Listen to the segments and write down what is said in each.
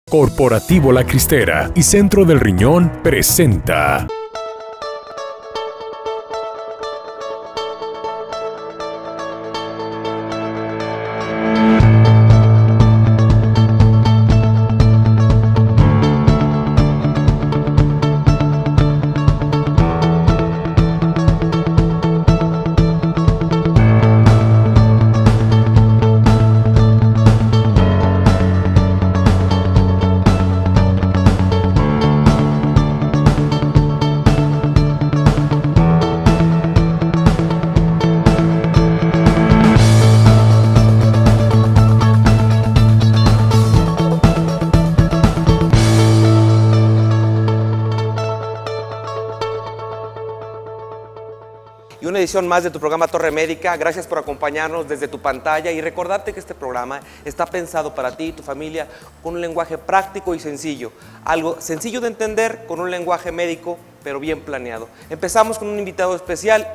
Corporativo La Cristera y Centro del Riñón presenta. Y una edición más de tu programa Torre Médica. Gracias por acompañarnos desde tu pantalla y recordarte que este programa está pensado para ti y tu familia con un lenguaje práctico y sencillo. Algo sencillo de entender con un lenguaje médico, pero bien planeado. Empezamos con un invitado especial,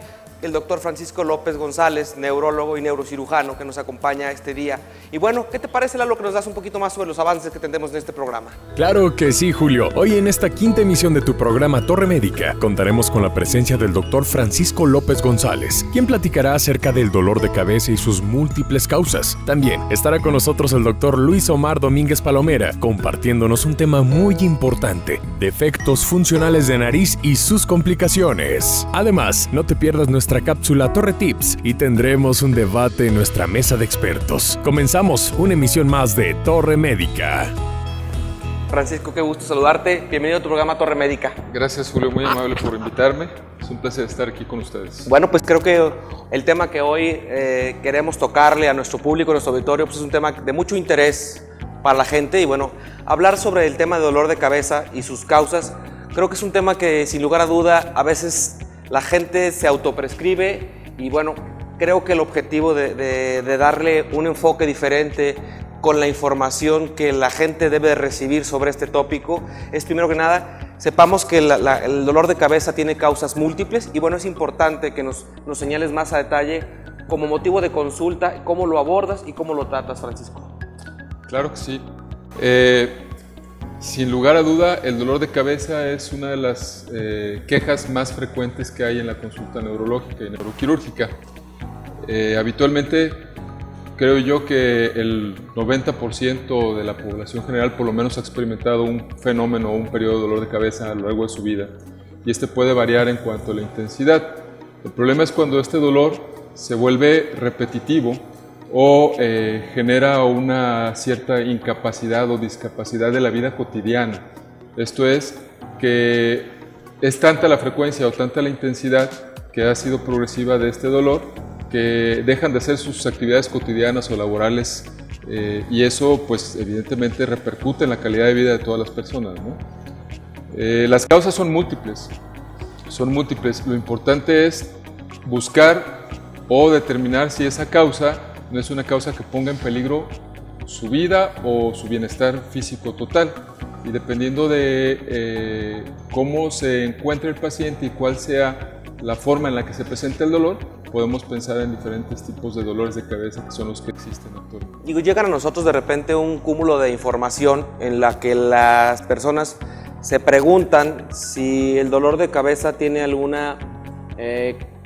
el doctor Francisco López González, neurólogo y neurocirujano, que nos acompaña este día. Y bueno, ¿qué te parece, Lalo, que nos das un poquito más sobre los avances que tendremos en este programa? Claro que sí, Julio. Hoy en esta quinta emisión de tu programa Torre Médica contaremos con la presencia del doctor Francisco López González, quien platicará acerca del dolor de cabeza y sus múltiples causas. También estará con nosotros el doctor Luis Omar Domínguez Palomera, compartiéndonos un tema muy importante: defectos funcionales de nariz y sus complicaciones. Además, no te pierdas nuestra cápsula Torre Tips y tendremos un debate en nuestra mesa de expertos. Comenzamos una emisión más de Torre Médica. Francisco, qué gusto saludarte. Bienvenido a tu programa Torre Médica. Gracias, Julio, muy amable por invitarme. Es un placer estar aquí con ustedes. Bueno, pues creo que el tema que hoy queremos tocarle a nuestro público, a nuestro auditorio, pues es un tema de mucho interés para la gente. Y bueno, hablar sobre el tema de dolor de cabeza y sus causas, creo que es un tema que sin lugar a duda a veces la gente se autoprescribe. Y bueno, creo que el objetivo de darle un enfoque diferente con la información que la gente debe recibir sobre este tópico es, primero que nada, sepamos que el dolor de cabeza tiene causas múltiples. Y bueno, es importante que nos señales más a detalle como motivo de consulta cómo lo abordas y cómo lo tratas, Francisco. Claro que sí. Sin lugar a duda, el dolor de cabeza es una de las quejas más frecuentes que hay en la consulta neurológica y neuroquirúrgica. Habitualmente, creo yo que el 90% de la población general por lo menos ha experimentado un fenómeno o un periodo de dolor de cabeza a lo largo de su vida, y este puede variar en cuanto a la intensidad. El problema es cuando este dolor se vuelve repetitivo o genera una cierta incapacidad o discapacidad de la vida cotidiana. Esto es, que es tanta la frecuencia o tanta la intensidad que ha sido progresiva de este dolor que dejan de hacer sus actividades cotidianas o laborales, y eso pues evidentemente repercute en la calidad de vida de todas las personas, ¿no? Las causas son múltiples. Lo importante es buscar o determinar si esa causa no es una causa que ponga en peligro su vida o su bienestar físico total. Y dependiendo de cómo se encuentre el paciente y cuál sea la forma en la que se presenta el dolor, podemos pensar en diferentes tipos de dolores de cabeza que son los que existen actualmente. Digo, llegan a nosotros de repente un cúmulo de información en la que las personas se preguntan si el dolor de cabeza tiene alguna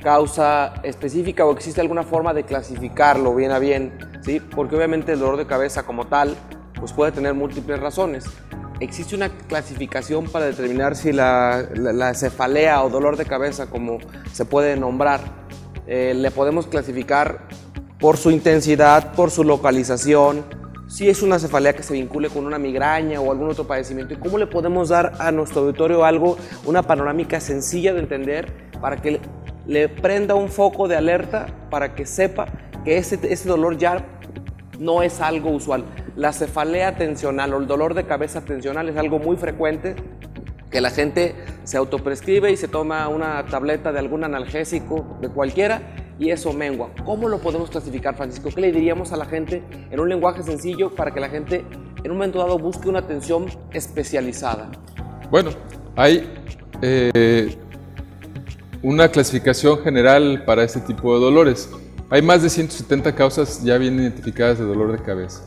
causa específica o existe alguna forma de clasificarlo bien a bien, ¿sí? Porque obviamente el dolor de cabeza como tal pues puede tener múltiples razones. ¿Existe una clasificación para determinar si la cefalea o dolor de cabeza, como se puede nombrar, le podemos clasificar por su intensidad, por su localización, si es una cefalea que se vincule con una migraña o algún otro padecimiento? ¿Y cómo le podemos dar a nuestro auditorio una panorámica sencilla de entender para que le prenda un foco de alerta, para que sepa que ese dolor ya no es algo usual? La cefalea tensional o el dolor de cabeza tensional es algo muy frecuente, que la gente se autoprescribe y se toma una tableta de algún analgésico, de cualquiera, y eso mengua. ¿Cómo lo podemos clasificar, Francisco? ¿Qué le diríamos a la gente en un lenguaje sencillo para que la gente en un momento dado busque una atención especializada? Bueno, hay una clasificación general para este tipo de dolores. Hay más de 170 causas ya bien identificadas de dolor de cabeza.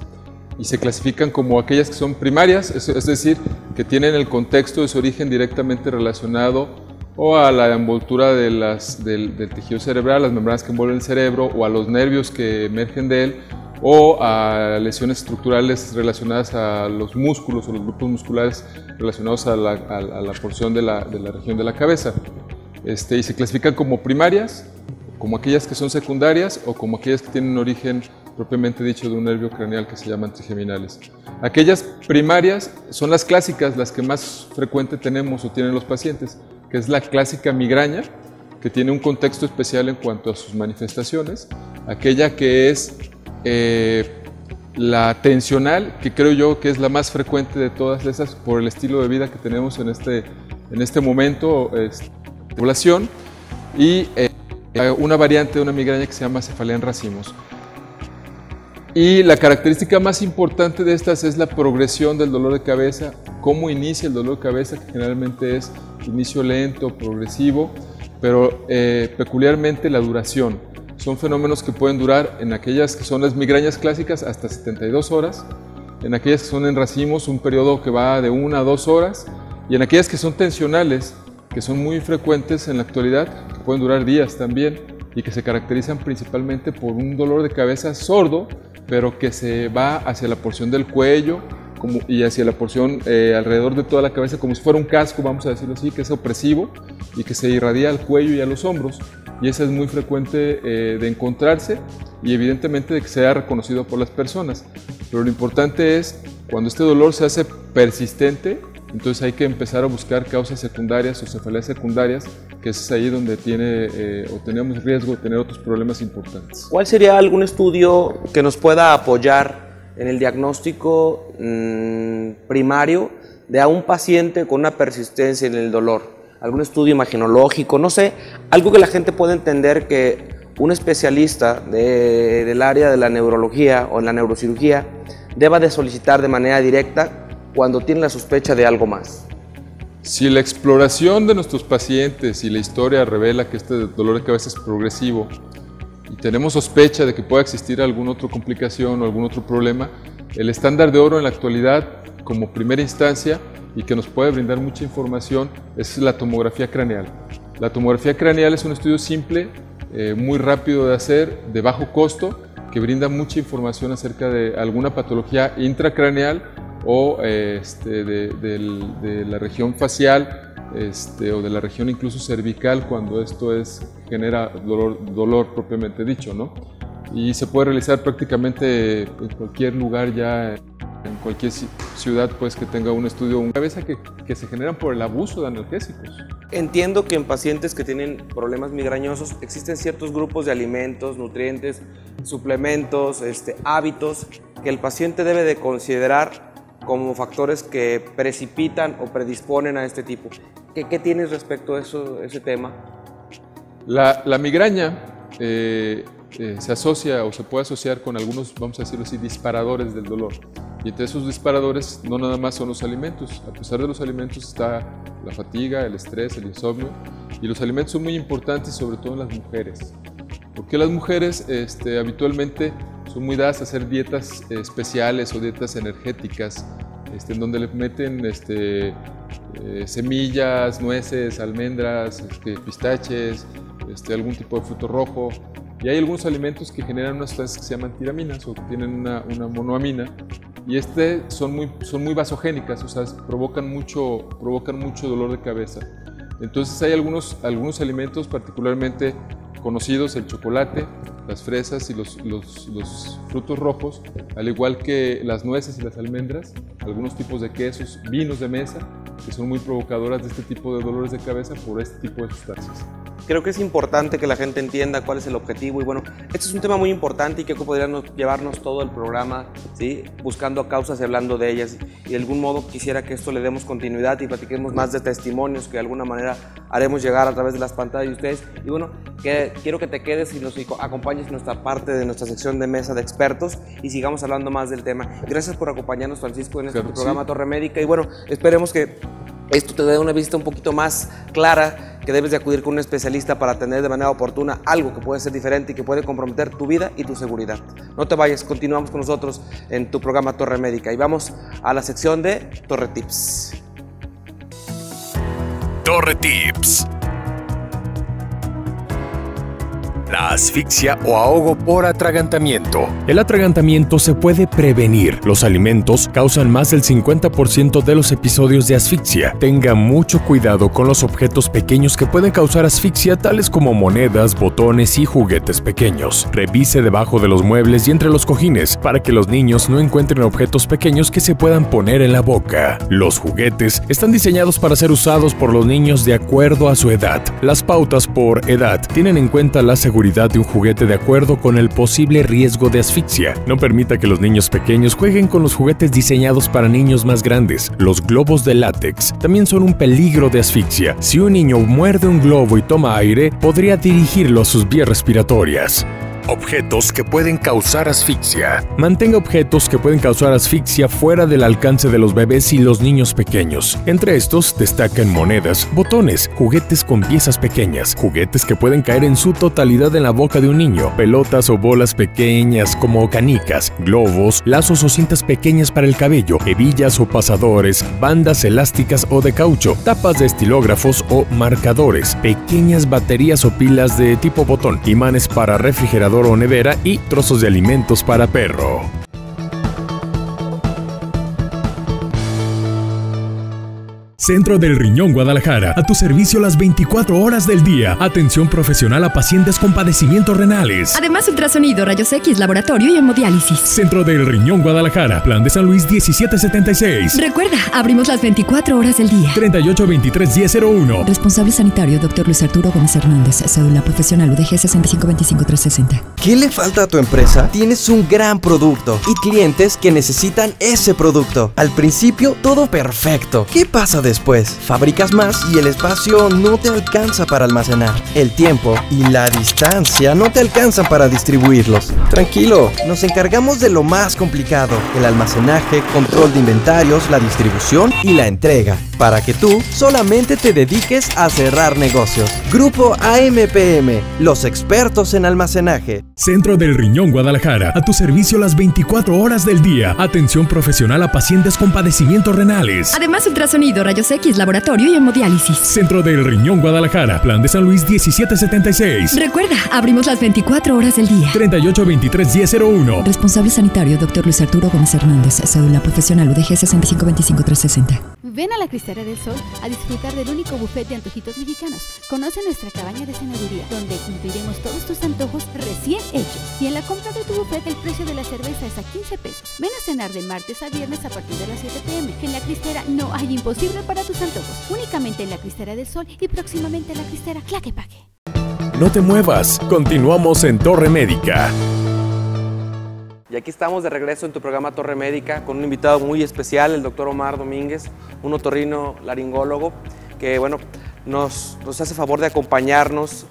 y se clasifican como aquellas que son primarias, es decir, que tienen el contexto de su origen directamente relacionado o a la envoltura de del tejido cerebral, las membranas que envuelven el cerebro, o a los nervios que emergen de él, o a lesiones estructurales relacionadas a los músculos o los grupos musculares relacionados a la porción de la región de la cabeza. Y se clasifican como primarias, como aquellas que son secundarias o como aquellas que tienen un origen propiamente dicho de un nervio craneal que se llaman trigeminales. Aquellas primarias son las clásicas, las que más frecuente tenemos o tienen los pacientes, que es la clásica migraña, que tiene un contexto especial en cuanto a sus manifestaciones, aquella que es la tensional, que creo yo que es la más frecuente de todas esas por el estilo de vida que tenemos en este momento de población, y una variante de una migraña que se llama cefalea en racimos. Y la característica más importante de estas es la progresión del dolor de cabeza, cómo inicia el dolor de cabeza, que generalmente es inicio lento, progresivo, pero peculiarmente la duración. Son fenómenos que pueden durar en aquellas que son las migrañas clásicas hasta 72 horas, en aquellas que son en racimos un periodo que va de 1 a 2 horas, y en aquellas que son tensionales, que son muy frecuentes en la actualidad, que pueden durar días también, y que se caracterizan principalmente por un dolor de cabeza sordo, pero que se va hacia la porción del cuello y hacia la porción alrededor de toda la cabeza, como si fuera un casco, vamos a decirlo así, que es opresivo y que se irradia al cuello y a los hombros. Y esa es muy frecuente de encontrarse y evidentemente de que sea reconocido por las personas. Pero lo importante es, cuando este dolor se hace persistente, entonces hay que empezar a buscar causas secundarias o cefaleas secundarias, que es ahí donde tenemos riesgo de tener otros problemas importantes. ¿Cuál sería algún estudio que nos pueda apoyar en el diagnóstico primario de a un paciente con una persistencia en el dolor? ¿Algún estudio imaginológico? No sé, algo que la gente pueda entender que un especialista del área de la neurología o en la neurocirugía deba de solicitar de manera directa cuando tiene la sospecha de algo más. Si la exploración de nuestros pacientes y la historia revela que este dolor de cabeza es progresivo y tenemos sospecha de que pueda existir alguna otra complicación o algún otro problema, el estándar de oro en la actualidad como primera instancia y que nos puede brindar mucha información es la tomografía craneal. La tomografía craneal es un estudio simple, muy rápido de hacer, de bajo costo, que brinda mucha información acerca de alguna patología intracraneal o de la región facial o de la región incluso cervical, cuando esto genera dolor propiamente dicho, ¿no? Y se puede realizar prácticamente en cualquier lugar, ya en cualquier ciudad pues, que tenga un estudio de cabeza que se generan por el abuso de analgésicos. Entiendo que en pacientes que tienen problemas migrañosos existen ciertos grupos de alimentos, nutrientes, suplementos, hábitos que el paciente debe de considerar como factores que precipitan o predisponen a este tipo. ¿Qué tienes respecto a ese tema? La migraña se asocia o se puede asociar con algunos, vamos a decirlo así, disparadores del dolor. Y entre esos disparadores no nada más son los alimentos. A pesar de los alimentos está la fatiga, el estrés, el insomnio. Y los alimentos son muy importantes, sobre todo en las mujeres. Porque las mujeres habitualmente son muy dadas a hacer dietas especiales o dietas energéticas, en donde le meten semillas, nueces, almendras, pistaches, algún tipo de fruto rojo. Y hay algunos alimentos que generan unas sustancias que se llaman tiraminas o que tienen una monoamina, y son muy vasogénicas, o sea, provocan mucho dolor de cabeza. Entonces hay algunos alimentos particularmente conocidos, el chocolate, las fresas y los frutos rojos, al igual que las nueces y las almendras, algunos tipos de quesos, vinos de mesa, que son muy provocadoras de este tipo de dolores de cabeza por este tipo de sustancias. Creo que es importante que la gente entienda cuál es el objetivo y bueno, este es un tema muy importante y creo que podríamos llevarnos todo el programa, ¿sí? Buscando causas y hablando de ellas, y de algún modo quisiera que esto le demos continuidad y platiquemos más de testimonios que de alguna manera haremos llegar a través de las pantallas de ustedes. Y bueno, quiero que te quedes y nos acompañes en nuestra parte de nuestra sección de mesa de expertos y sigamos hablando más del tema. Gracias por acompañarnos, Francisco, en este programa Torre Médica, y bueno, esperemos que esto te dé una vista un poquito más clara que debes de acudir con un especialista para atender de manera oportuna algo que puede ser diferente y que puede comprometer tu vida y tu seguridad. No te vayas, continuamos con nosotros en tu programa Torre Médica y vamos a la sección de Torre Tips. Torre Tips. La asfixia o ahogo por atragantamiento. El atragantamiento se puede prevenir. Los alimentos causan más del 50% de los episodios de asfixia. Tenga mucho cuidado con los objetos pequeños que pueden causar asfixia, tales como monedas, botones y juguetes pequeños. Revise debajo de los muebles y entre los cojines para que los niños no encuentren objetos pequeños que se puedan poner en la boca. Los juguetes están diseñados para ser usados por los niños de acuerdo a su edad. Las pautas por edad tienen en cuenta la seguridad de un juguete de acuerdo con el posible riesgo de asfixia. No permita que los niños pequeños jueguen con los juguetes diseñados para niños más grandes. Los globos de látex también son un peligro de asfixia. Si un niño muerde un globo y toma aire, podría dirigirlo a sus vías respiratorias. Objetos que pueden causar asfixia. Mantenga objetos que pueden causar asfixia fuera del alcance de los bebés y los niños pequeños. Entre estos destacan monedas, botones, juguetes con piezas pequeñas, juguetes que pueden caer en su totalidad en la boca de un niño, pelotas o bolas pequeñas como canicas, globos, lazos o cintas pequeñas para el cabello, hebillas o pasadores, bandas elásticas o de caucho, tapas de estilógrafos o marcadores, pequeñas baterías o pilas de tipo botón, imanes para refrigerador o nevera y trozos de alimentos para perro. Centro del Riñón Guadalajara, a tu servicio las 24 horas del día. Atención profesional a pacientes con padecimientos renales. Además, ultrasonido, rayos X, laboratorio y hemodiálisis. Centro del Riñón Guadalajara, Plan de San Luis 1776. Recuerda, abrimos las 24 horas del día. 3823-1001. Responsable sanitario, Dr. Luis Arturo Gómez Hernández. Cédula profesional UDG 6525360. ¿Qué le falta a tu empresa? Tienes un gran producto y clientes que necesitan ese producto. Al principio, todo perfecto. ¿Qué pasa después? Fabricas más y el espacio no te alcanza para almacenar. El tiempo y la distancia no te alcanzan para distribuirlos. Tranquilo, nos encargamos de lo más complicado: el almacenaje, control de inventarios, la distribución y la entrega, para que tú solamente te dediques a cerrar negocios. Grupo AMPM, los expertos en almacenaje. Centro del Riñón Guadalajara, a tu servicio las 24 horas del día. Atención profesional a pacientes con padecimientos renales. Además, ultrasonido, rayos X, laboratorio y hemodiálisis. Centro del Riñón Guadalajara, Plan de San Luis 1776. Recuerda, abrimos las 24 horas del día. 3823-1001. Responsable sanitario, Dr. Luis Arturo Gómez Hernández. Cédula profesional UDG 6525360. Ven a la Cristera del Sol a disfrutar del único buffet de antojitos mexicanos. Conoce nuestra cabaña de cenaduría, donde cumpliremos todos tus antojos recién hechos. Y en la compra de tu buffet, el precio de la cerveza es a 15 pesos. Ven a cenar de martes a viernes a partir de las 7 p.m. En la Cristera no hay imposible para tus antojos. Únicamente en la Cristera del Sol y próximamente en la Cristera Tlaquepaque. No te muevas, continuamos en Torre Médica. Y aquí estamos de regreso en tu programa Torre Médica con un invitado muy especial, el doctor Omar Domínguez, un otorrino laringólogo que bueno, nos hace favor de acompañarnos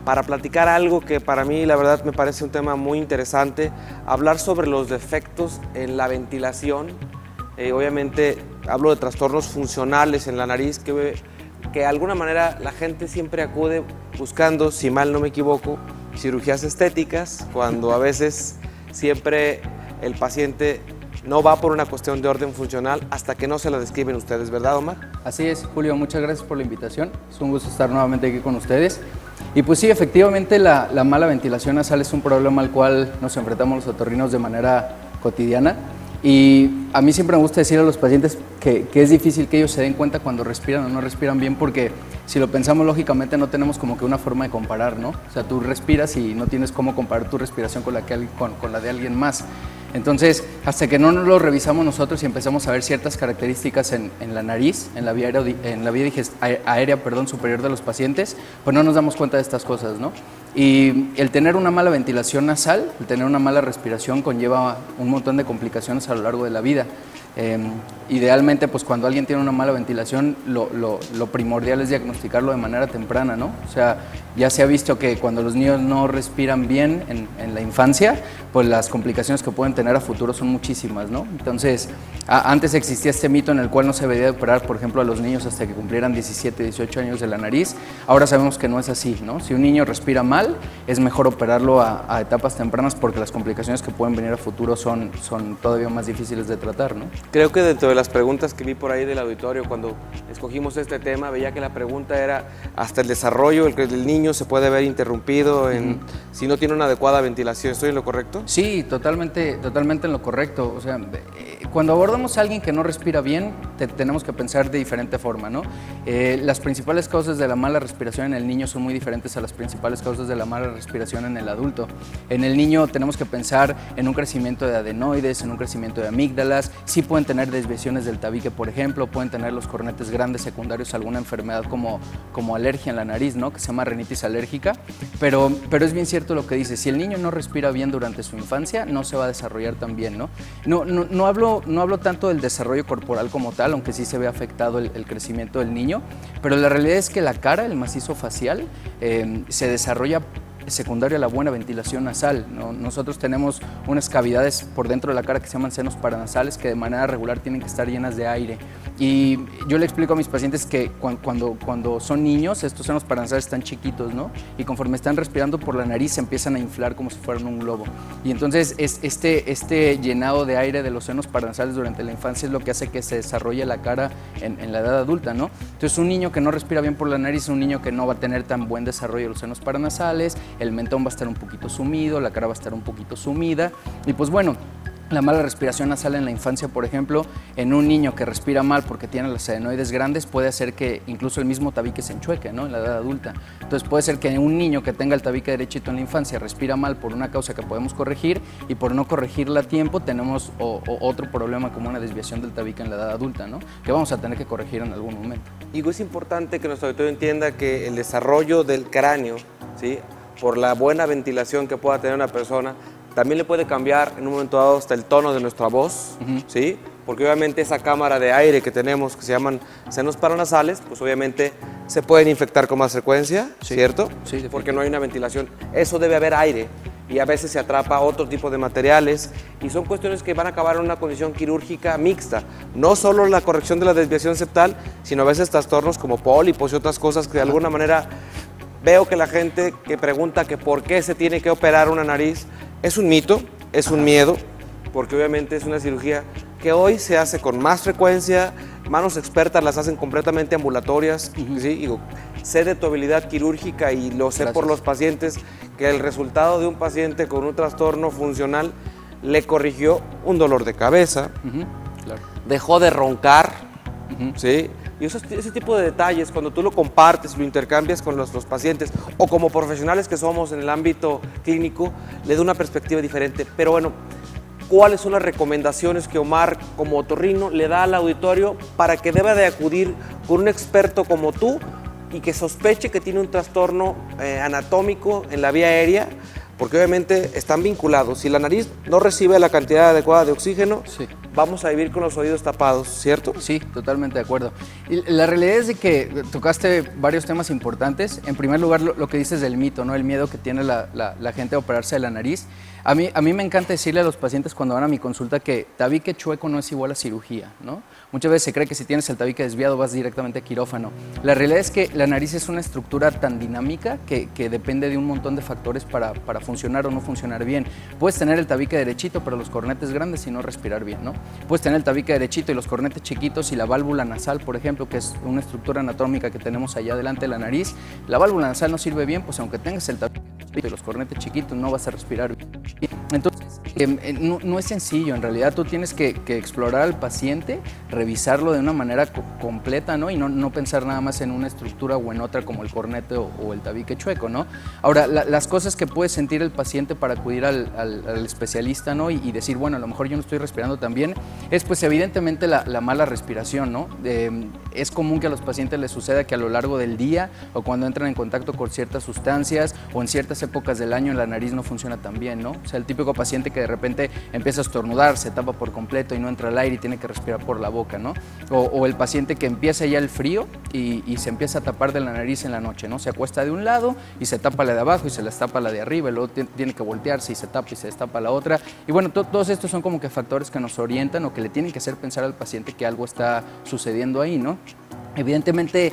para platicar algo que para mí la verdad me parece un tema muy interesante, hablar sobre los defectos en la ventilación. Obviamente hablo de trastornos funcionales en la nariz que de alguna manera la gente siempre acude buscando, si mal no me equivoco, cirugías estéticas, cuando a veces siempre el paciente no va por una cuestión de orden funcional hasta que no se la describen ustedes, ¿verdad, Omar? Así es, Julio, muchas gracias por la invitación. Es un gusto estar nuevamente aquí con ustedes. Y pues sí, efectivamente la mala ventilación nasal es un problema al cual nos enfrentamos los otorrinos de manera cotidiana. Y a mí siempre me gusta decir a los pacientes que es difícil que ellos se den cuenta cuando respiran o no respiran bien, porque si lo pensamos lógicamente no tenemos como que una forma de comparar, ¿no? O sea, tú respiras y no tienes cómo comparar tu respiración con la de alguien más. Entonces, hasta que no lo revisamos nosotros y empezamos a ver ciertas características en la nariz, en la vía aérea superior de los pacientes, pues no nos damos cuenta de estas cosas, ¿no? Y el tener una mala ventilación nasal, el tener una mala respiración conlleva un montón de complicaciones a lo largo de la vida. Idealmente, pues cuando alguien tiene una mala ventilación, lo primordial es diagnosticarlo de manera temprana, ¿no? O sea, ya se ha visto que cuando los niños no respiran bien en la infancia, pues las complicaciones que pueden tener a futuro son muchísimas, ¿no? Entonces, antes existía este mito en el cual no se debía operar, por ejemplo, a los niños hasta que cumplieran 17, 18 años de la nariz. Ahora sabemos que no es así, ¿no? Si un niño respira mal, es mejor operarlo a etapas tempranas porque las complicaciones que pueden venir a futuro son todavía más difíciles de tratar, ¿no? Creo que dentro de las preguntas que vi por ahí del auditorio cuando escogimos este tema, veía que la pregunta era hasta el desarrollo del niño se puede ver interrumpido si no tiene una adecuada ventilación. ¿Estoy en lo correcto? Sí, totalmente en lo correcto. O sea, cuando abordamos a alguien que no respira bien, tenemos que pensar de diferente forma, ¿no? Las principales causas de la mala respiración en el niño son muy diferentes a las principales causas de la mala respiración en el adulto. En el niño tenemos que pensar en un crecimiento de adenoides, en un crecimiento de amígdalas. Sí pueden tener desviaciones del tabique, por ejemplo, pueden tener los cornetes grandes secundarios a alguna enfermedad como alergia en la nariz, ¿no? Que se llama rinitis alérgica, pero es bien cierto lo que dice, si el niño no respira bien durante su infancia, no se va a desarrollar tan bien, ¿no? No hablo tanto del desarrollo corporal como tal, aunque sí se ve afectado el crecimiento del niño, pero la realidad es que la cara, el macizo facial, se desarrolla secundario a la buena ventilación nasal, ¿no? Nosotros tenemos unas cavidades por dentro de la cara que se llaman senos paranasales que de manera regular tienen que estar llenas de aire. Y yo le explico a mis pacientes que cuando son niños, estos senos paranasales están chiquitos, ¿no? Y conforme están respirando por la nariz se empiezan a inflar como si fueran un globo. Y entonces este llenado de aire de los senos paranasales durante la infancia es lo que hace que se desarrolle la cara en la edad adulta, ¿no? Entonces un niño que no respira bien por la nariz es un niño que no va a tener tan buen desarrollo de los senos paranasales, el mentón va a estar un poquito sumido, la cara va a estar un poquito sumida y pues bueno, la mala respiración nasal en la infancia, por ejemplo, en un niño que respira mal porque tiene las adenoides grandes puede hacer que incluso el mismo tabique se enchueque, ¿no? En la edad adulta. Entonces puede ser que un niño que tenga el tabique derechito en la infancia respira mal por una causa que podemos corregir y por no corregirla a tiempo tenemos otro problema como una desviación del tabique en la edad adulta, ¿no? Que vamos a tener que corregir en algún momento. Digo, es importante que nuestro auditorio entienda que el desarrollo del cráneo, ¿sí? Por la buena ventilación que pueda tener una persona, también le puede cambiar en un momento dado hasta el tono de nuestra voz, ¿sí? Porque obviamente esa cámara de aire que tenemos, que se llaman senos paranasales, pues obviamente se pueden infectar con más frecuencia, sí, ¿cierto? Sí, porque no hay una ventilación. Eso debe haber aire y a veces se atrapa otro tipo de materiales y son cuestiones que van a acabar en una condición quirúrgica mixta. No solo la corrección de la desviación septal, sino a veces trastornos como pólipos y otras cosas que de alguna manera veo que la gente que pregunta que por qué se tiene que operar una nariz, es un mito, es un miedo, porque obviamente es una cirugía que hoy se hace con más frecuencia, manos expertas las hacen completamente ambulatorias, ¿sí? Digo, sé de tu habilidad quirúrgica y lo sé por los pacientes, que el resultado de un paciente con un trastorno funcional le corrigió un dolor de cabeza, dejó de roncar, ¿sí? Y ese tipo de detalles, cuando tú lo compartes, lo intercambias con los pacientes o como profesionales que somos en el ámbito clínico, le da una perspectiva diferente. Pero bueno, ¿cuáles son las recomendaciones que Omar como otorrino le da al auditorio para que deba de acudir con un experto como tú y que sospeche que tiene un trastorno anatómico en la vía aérea? Porque obviamente están vinculados. Si la nariz no recibe la cantidad adecuada de oxígeno, vamos a vivir con los oídos tapados, ¿cierto? Sí, totalmente de acuerdo. Y la realidad es de que tocaste varios temas importantes. En primer lugar, lo que dices del mito, ¿no? El miedo que tiene la gente a operarse de la nariz. A mí me encanta decirle a los pacientes cuando van a mi consulta que tabique chueco no es igual a cirugía, ¿no? Muchas veces se cree que si tienes el tabique desviado vas directamente a quirófano. La realidad es que la nariz es una estructura tan dinámica que depende de un montón de factores para funcionar o no funcionar bien. Puedes tener el tabique derechito pero los cornetes grandes y no respirar bien, ¿no? Puedes tener el tabique derechito y los cornetes chiquitos y la válvula nasal, por ejemplo, que es una estructura anatómica que tenemos allá delante de la nariz. La válvula nasal no sirve bien, pues aunque tengas el tabique y los cornetes chiquitos no vas a respirar bien. Entonces, no es sencillo, en realidad tú tienes que explorar al paciente, revisarlo de una manera completa, ¿no? Y no pensar nada más en una estructura o en otra como el cornete o el tabique chueco, ¿no? Ahora, las cosas que puede sentir el paciente para acudir al especialista, ¿no? Y decir, bueno, a lo mejor yo no estoy respirando tan bien, es pues evidentemente la mala respiración, ¿no? Es común que a los pacientes les suceda que a lo largo del día o cuando entran en contacto con ciertas sustancias o en ciertas épocas del año la nariz no funciona tan bien, ¿no? O sea, el típico paciente que de repente empieza a estornudar, se tapa por completo y no entra el aire y tiene que respirar por la boca, ¿no? O el paciente que empieza ya el frío y se empieza a tapar de la nariz en la noche, ¿no? Se acuesta de un lado y se tapa la de abajo y se les tapa la de arriba, y luego tiene que voltearse y se tapa y se destapa la otra. Y bueno, todos estos son como que factores que nos orientan o que le tienen que hacer pensar al paciente que algo está sucediendo ahí, ¿no? Evidentemente,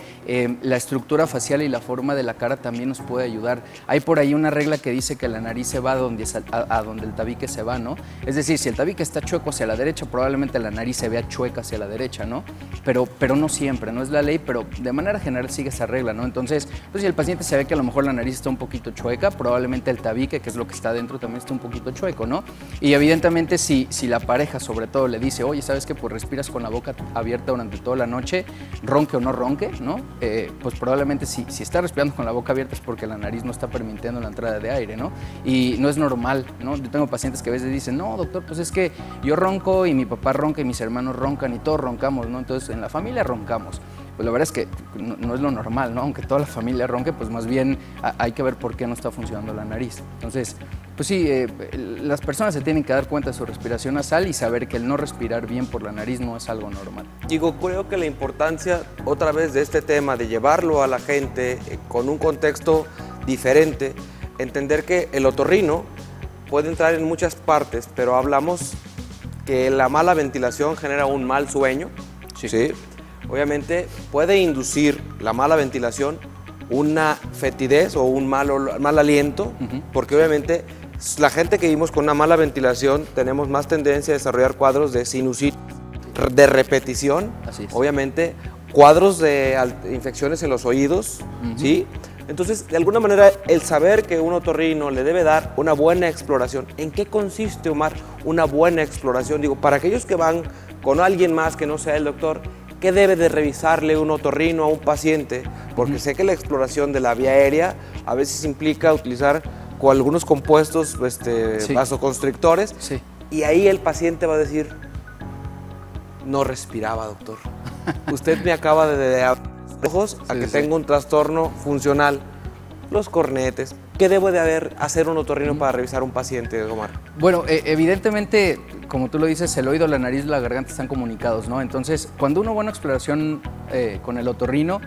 la estructura facial y la forma de la cara también nos puede ayudar. Hay por ahí una regla que dice que la nariz se va a donde el tabique se va, ¿no? Es decir, si el tabique está chueco hacia la derecha, probablemente la nariz se vea chueca hacia la derecha, ¿no? Pero no siempre, no es la ley, pero de manera general sigue esa regla, ¿no? Entonces, pues si el paciente se ve que a lo mejor la nariz está un poquito chueca, probablemente el tabique, que es lo que está adentro, también está un poquito chueco, ¿no? Y evidentemente, si la pareja sobre todo le dice, oye, ¿sabes qué? Pues respiras con la boca abierta durante toda la noche, ronque o no ronque, ¿no? Pues probablemente si está respirando con la boca abierta es porque la nariz no está permitiendo la entrada de aire, ¿no? Y no es normal, ¿no? Yo tengo pacientes que a veces dicen, no, doctor, pues es que yo ronco y mi papá ronca y mis hermanos roncan y todos roncamos, ¿no? Entonces en la familia roncamos. Pues la verdad es que no es lo normal, ¿no? Aunque toda la familia ronque, pues más bien hay que ver por qué no está funcionando la nariz. Entonces, pues sí, las personas se tienen que dar cuenta de su respiración nasal y saber que el no respirar bien por la nariz no es algo normal. Digo, creo que la importancia, otra vez, de este tema, de llevarlo a la gente con un contexto diferente, entender que el otorrino puede entrar en muchas partes, pero hablamos que la mala ventilación genera un mal sueño, ¿sí? Obviamente puede inducir la mala ventilación una fetidez o un mal aliento, porque obviamente la gente que vivimos con una mala ventilación tenemos más tendencia a desarrollar cuadros de sinusitis, de repetición, obviamente cuadros de infecciones en los oídos, ¿sí? Entonces, de alguna manera, el saber que un otorrino le debe dar una buena exploración. ¿En qué consiste, Omar, una buena exploración? Digo, para aquellos que van con alguien más que no sea el doctor, ¿qué debe de revisarle un otorrino a un paciente? Porque sé que la exploración de la vía aérea a veces implica utilizar con algunos compuestos vasoconstrictores, y ahí el paciente va a decir, no respiraba, doctor. Usted me acaba de abrir los ojos a que tengo un trastorno funcional. Los cornetes. ¿Qué debe de hacer un otorrino para revisar un paciente, Omar? Bueno, evidentemente, como tú lo dices, el oído, la nariz y la garganta están comunicados, ¿no? Entonces, cuando uno va a una exploración con el otorrino,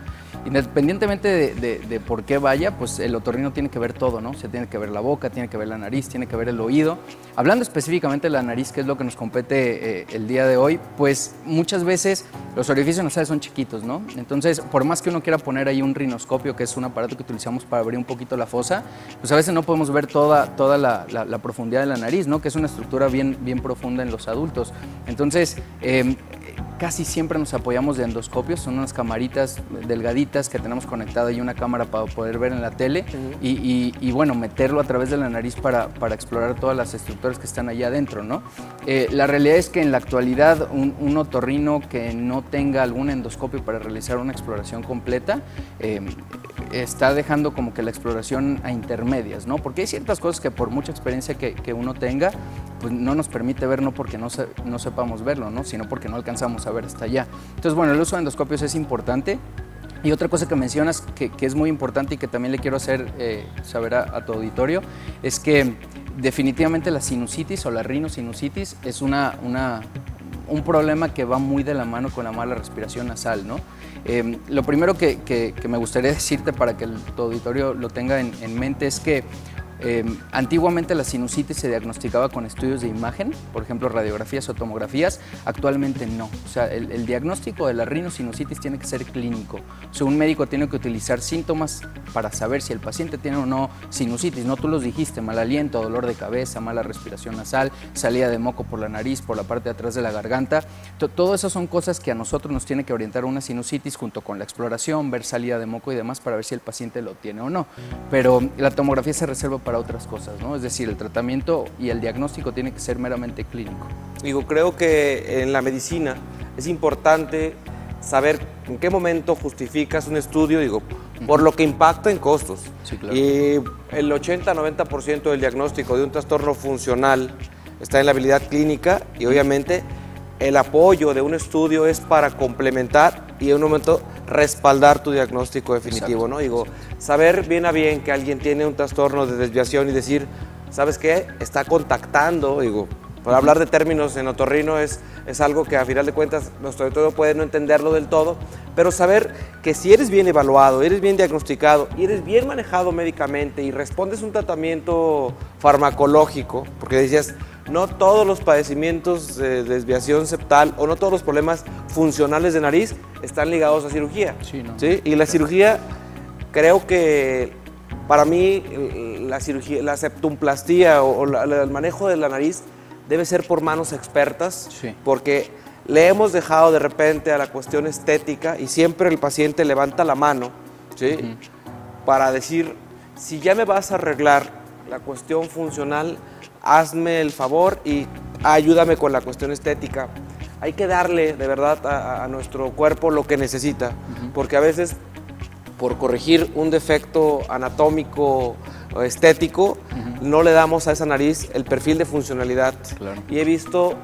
independientemente de por qué vaya, pues el otorrino tiene que ver todo, ¿no? Se tiene que ver la boca, tiene que ver la nariz, tiene que ver el oído. Hablando específicamente de la nariz, que es lo que nos compete el día de hoy, pues muchas veces los orificios nasales son chiquitos, ¿no? Entonces, por más que uno quiera poner ahí un rinoscopio, que es un aparato que utilizamos para abrir un poquito la fosa, pues a veces no podemos ver toda la profundidad de la nariz, ¿no? Que es una estructura bien profunda en los adultos. Entonces, casi siempre nos apoyamos de endoscopios, son unas camaritas delgaditas que tenemos conectada y una cámara para poder ver en la tele y bueno, meterlo a través de la nariz para explorar todas las estructuras que están allá adentro, ¿no? La realidad es que en la actualidad un otorrino que no tenga algún endoscopio para realizar una exploración completa está dejando como que la exploración a intermedias, ¿no? Porque hay ciertas cosas que por mucha experiencia que uno tenga, pues no nos permite ver, no porque no sepamos verlo, ¿no? Sino porque no alcanzamos a ver hasta allá. Entonces, bueno, el uso de endoscopios es importante. Y otra cosa que mencionas que es muy importante y que también le quiero hacer saber a tu auditorio es que definitivamente la sinusitis o la rinosinusitis es un problema que va muy de la mano con la mala respiración nasal, ¿no? Lo primero que me gustaría decirte para que tu auditorio lo tenga en mente es que antiguamente la sinusitis se diagnosticaba con estudios de imagen, por ejemplo radiografías o tomografías. Actualmente no. O sea, el diagnóstico de la rinosinusitis tiene que ser clínico. O sea, un médico tiene que utilizar síntomas para saber si el paciente tiene o no sinusitis. No, tú los dijiste, mal aliento, dolor de cabeza, mala respiración nasal, salida de moco por la nariz, por la parte de atrás de la garganta. Todo eso son cosas que a nosotros nos tiene que orientar una sinusitis junto con la exploración, ver salida de moco y demás para ver si el paciente lo tiene o no. Pero la tomografía se reserva para otras cosas, ¿no? Es decir, el tratamiento y el diagnóstico tiene que ser meramente clínico. Digo, creo que en la medicina es importante saber en qué momento justificas un estudio, digo, por lo que impacta en costos. Sí, claro. Y el 80-90% del diagnóstico de un trastorno funcional está en la habilidad clínica y obviamente el apoyo de un estudio es para complementar y en un momento respaldar tu diagnóstico definitivo, ¿no? Digo, saber bien a bien que alguien tiene un trastorno de desviación y decir, ¿sabes qué? Está contactando, digo, para hablar de términos en otorrino es algo que a final de cuentas nuestro auditorio puede no entenderlo del todo, pero saber que si eres bien evaluado, eres bien diagnosticado y eres bien manejado médicamente y respondes un tratamiento farmacológico, porque decías, no todos los padecimientos de desviación septal o no todos los problemas funcionales de nariz están ligados a cirugía. Sí, ¿no? ¿Sí? Y la cirugía, creo que para mí la cirugía, la septumplastía o el manejo de la nariz debe ser por manos expertas, sí, porque le hemos dejado de repente a la cuestión estética y siempre el paciente levanta la mano, ¿sí? Para decir, si ya me vas a arreglar la cuestión funcional, hazme el favor y ayúdame con la cuestión estética. Hay que darle de verdad a nuestro cuerpo lo que necesita, porque a veces por corregir un defecto anatómico o estético, no le damos a esa nariz el perfil de funcionalidad. Claro. Y he visto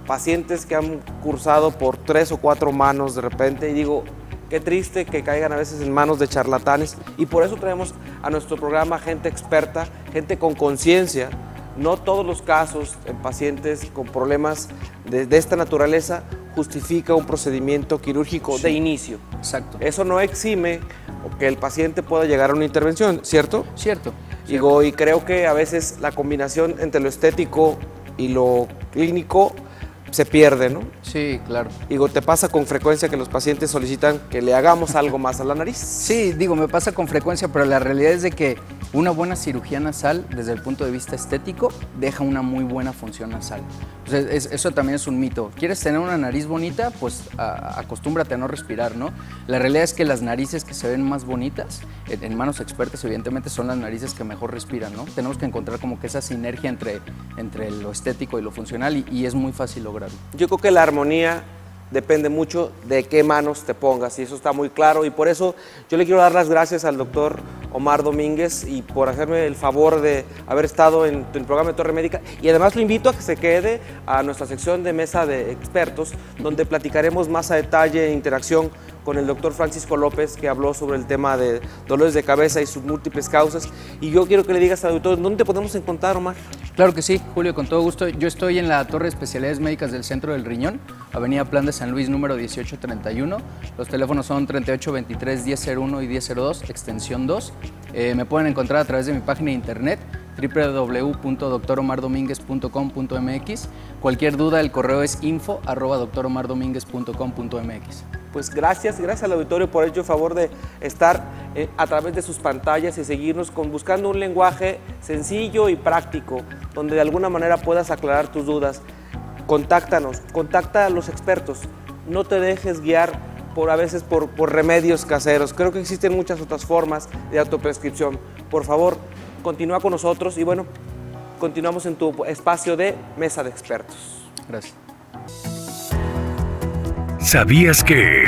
pacientes que han cursado por 3 o 4 manos de repente y digo, qué triste que caigan a veces en manos de charlatanes, y por eso traemos a nuestro programa gente experta, gente con conciencia. No todos los casos en pacientes con problemas de esta naturaleza justifica un procedimiento quirúrgico de inicio. Exacto. Eso no exime que el paciente pueda llegar a una intervención, ¿cierto? Cierto. Digo, y creo que a veces la combinación entre lo estético y lo clínico se pierde, ¿no? Sí, claro. Digo, ¿te pasa con frecuencia que los pacientes solicitan que le hagamos algo más a la nariz? Sí, digo, me pasa con frecuencia, pero la realidad es de que una buena cirugía nasal, desde el punto de vista estético, deja una muy buena función nasal. O sea, eso también es un mito. ¿Quieres tener una nariz bonita? Pues acostúmbrate a no respirar, ¿no? La realidad es que las narices que se ven más bonitas, en manos expertas, evidentemente, son las narices que mejor respiran, ¿no? Tenemos que encontrar como que esa sinergia entre lo estético y lo funcional, y es muy fácil lograrlo. Yo creo que la armonía depende mucho de qué manos te pongas, y eso está muy claro, y por eso yo le quiero dar las gracias al doctor Omar Domínguez y por hacerme el favor de haber estado en el programa de Torre Médica, y además lo invito a que se quede a nuestra sección de mesa de expertos, donde platicaremos más a detalle en interacción con el doctor Francisco López, que habló sobre el tema de dolores de cabeza y sus múltiples causas. Y yo quiero que le digas al doctor, ¿dónde te podemos encontrar, Omar? Claro que sí, Julio, con todo gusto. Yo estoy en la Torre de Especialidades Médicas del Centro del Riñón, Avenida Plan de San Luis, número 1831. Los teléfonos son 3823-1001 y 1002, extensión 2. Me pueden encontrar a través de mi página de internet, www.doctoromardominguez.com.mx. Cualquier duda, el correo es info@doctoromardominguez.com.mx. Pues gracias al auditorio por el favor de estar a través de sus pantallas y seguirnos buscando un lenguaje sencillo y práctico, donde de alguna manera puedas aclarar tus dudas. Contáctanos, contacta a los expertos, no te dejes guiar a veces por remedios caseros. Creo que existen muchas otras formas de autoprescripción. Por favor, continúa con nosotros y bueno, continuamos en tu espacio de mesa de expertos. Gracias. ¿Sabías que?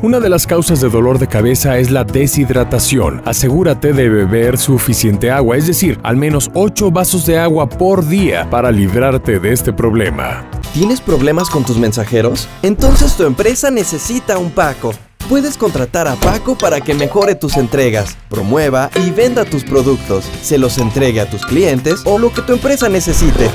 Una de las causas de dolor de cabeza es la deshidratación. Asegúrate de beber suficiente agua, es decir, al menos 8 vasos de agua por día para librarte de este problema. ¿Tienes problemas con tus mensajeros? Entonces tu empresa necesita un Paco. Puedes contratar a Paco para que mejore tus entregas, promueva y venda tus productos, se los entregue a tus clientes o lo que tu empresa necesite.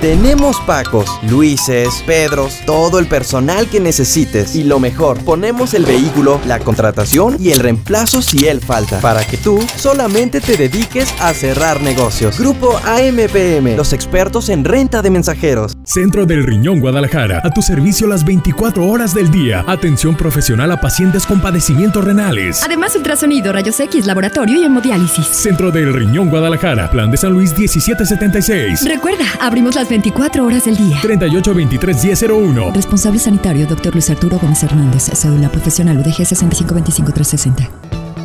Tenemos Pacos, Luises, Pedros, todo el personal que necesites. Y lo mejor, ponemos el vehículo, la contratación y el reemplazo si él falta, para que tú solamente te dediques a cerrar negocios. Grupo AMPM, los expertos en renta de mensajeros. Centro del Riñón Guadalajara, a tu servicio las 24 horas del día. Atención profesional a pacientes con padecimientos renales. Además, ultrasonido, rayos X, laboratorio y hemodiálisis. Centro del Riñón Guadalajara, Plan de San Luis 1776. Recuerda, abrimos las 24 horas del día. 3823-1001. Responsable sanitario, Dr. Luis Arturo Gómez Hernández. Cédula profesional UDG 6525360.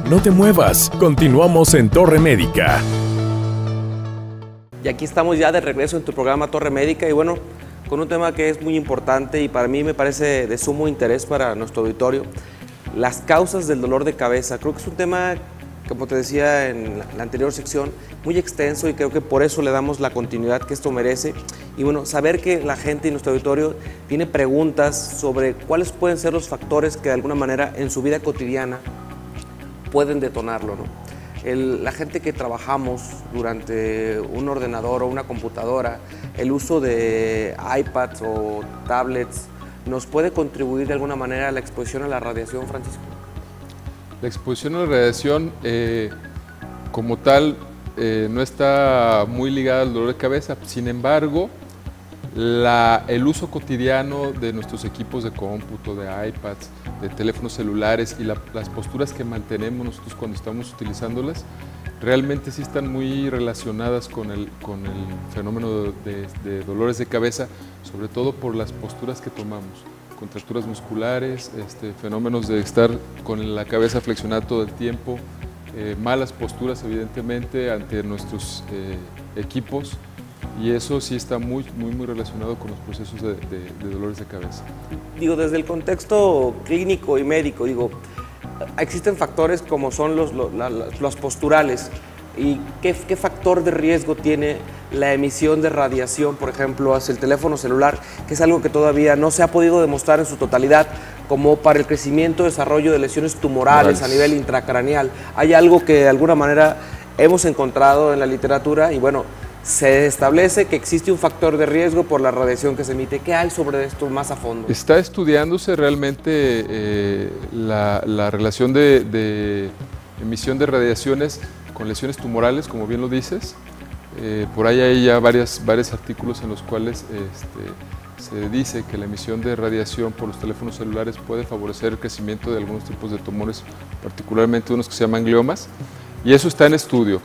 No te muevas, continuamos en Torre Médica. Y aquí estamos ya de regreso en tu programa Torre Médica y bueno, con un tema que es muy importante y para mí me parece de sumo interés para nuestro auditorio, las causas del dolor de cabeza. Creo que es un tema, como te decía en la anterior sección, muy extenso y creo que por eso le damos la continuidad que esto merece. Y bueno, saber que la gente y nuestro auditorio tiene preguntas sobre cuáles pueden ser los factores que de alguna manera en su vida cotidiana pueden detonarlo, ¿no? la gente que trabajamos durante un ordenador o una computadora, el uso de iPads o tablets, ¿nos puede contribuir de alguna manera a la exposición a la radiación, Francisco? La exposición a la radiación como tal no está muy ligada al dolor de cabeza, sin embargo, el uso cotidiano de nuestros equipos de cómputo, de iPads, de teléfonos celulares y las posturas que mantenemos nosotros cuando estamos utilizándolas, realmente sí están muy relacionadas con el fenómeno de dolores de cabeza, sobre todo por las posturas que tomamos, contracturas musculares, fenómenos de estar con la cabeza flexionada todo el tiempo, malas posturas evidentemente ante nuestros equipos, y eso sí está muy relacionado con los procesos de dolores de cabeza. Digo, desde el contexto clínico y médico, digo, existen factores como son los posturales. ¿Y qué factor de riesgo tiene la emisión de radiación, por ejemplo, hacia el teléfono celular, que es algo que todavía no se ha podido demostrar en su totalidad, como para el crecimiento y desarrollo de lesiones tumorales a nivel intracraneal? Hay algo que de alguna manera hemos encontrado en la literatura y bueno, se establece que existe un factor de riesgo por la radiación que se emite. ¿Qué hay sobre esto más a fondo? Está estudiándose realmente la relación de emisión de radiaciones con lesiones tumorales, como bien lo dices. Por ahí hay ya varios artículos en los cuales se dice que la emisión de radiación por los teléfonos celulares puede favorecer el crecimiento de algunos tipos de tumores, particularmente unos que se llaman gliomas, y eso está en estudio.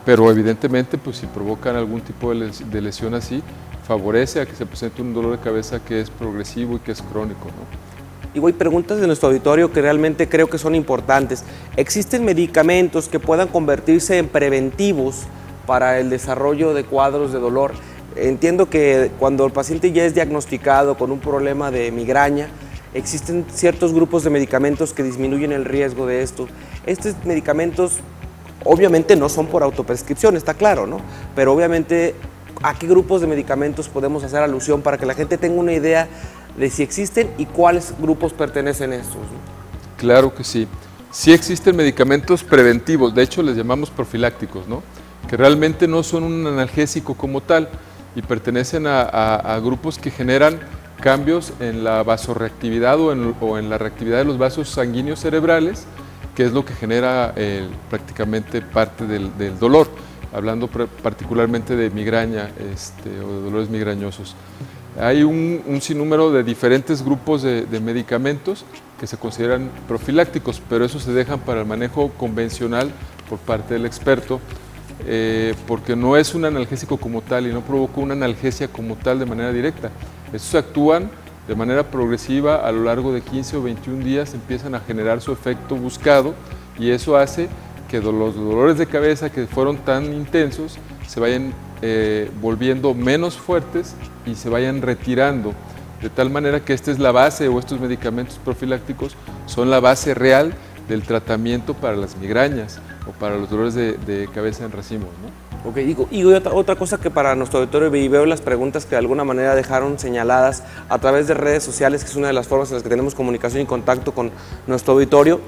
Pero evidentemente, pues, si provocan algún tipo de lesión así, favorece a que se presente un dolor de cabeza que es progresivo y que es crónico, ¿no? Y voy preguntas de nuestro auditorio que realmente creo que son importantes. ¿Existen medicamentos que puedan convertirse en preventivos para el desarrollo de cuadros de dolor? Entiendo que cuando el paciente ya es diagnosticado con un problema de migraña, existen ciertos grupos de medicamentos que disminuyen el riesgo de esto. Estos medicamentos obviamente no son por autoprescripción, está claro, ¿no? Pero obviamente, ¿a qué grupos de medicamentos podemos hacer alusión para que la gente tenga una idea de si existen y cuáles grupos pertenecen a estos, ¿no? Claro que sí. Sí existen medicamentos preventivos, de hecho les llamamos profilácticos, ¿no? Que realmente no son un analgésico como tal y pertenecen a grupos que generan cambios en la vasorreactividad o en la reactividad de los vasos sanguíneos cerebrales, que es lo que genera prácticamente parte del dolor, hablando particularmente de migraña o de dolores migrañosos. Hay un sinnúmero de diferentes grupos de medicamentos que se consideran profilácticos, pero esos se dejan para el manejo convencional por parte del experto, porque no es un analgésico como tal y no provoca una analgesia como tal de manera directa. Estos actúan de manera progresiva a lo largo de 15 o 21 días, empiezan a generar su efecto buscado y eso hace que los dolores de cabeza que fueron tan intensos se vayan volviendo menos fuertes y se vayan retirando, de tal manera que esta es la base, o estos medicamentos profilácticos son la base real del tratamiento para las migrañas o para los dolores de cabeza en racimos, ¿no? Ok, y otra cosa que para nuestro auditorio, y veo las preguntas que de alguna manera dejaron señaladas a través de redes sociales, que es una de las formas en las que tenemos comunicación y contacto con nuestro auditorio.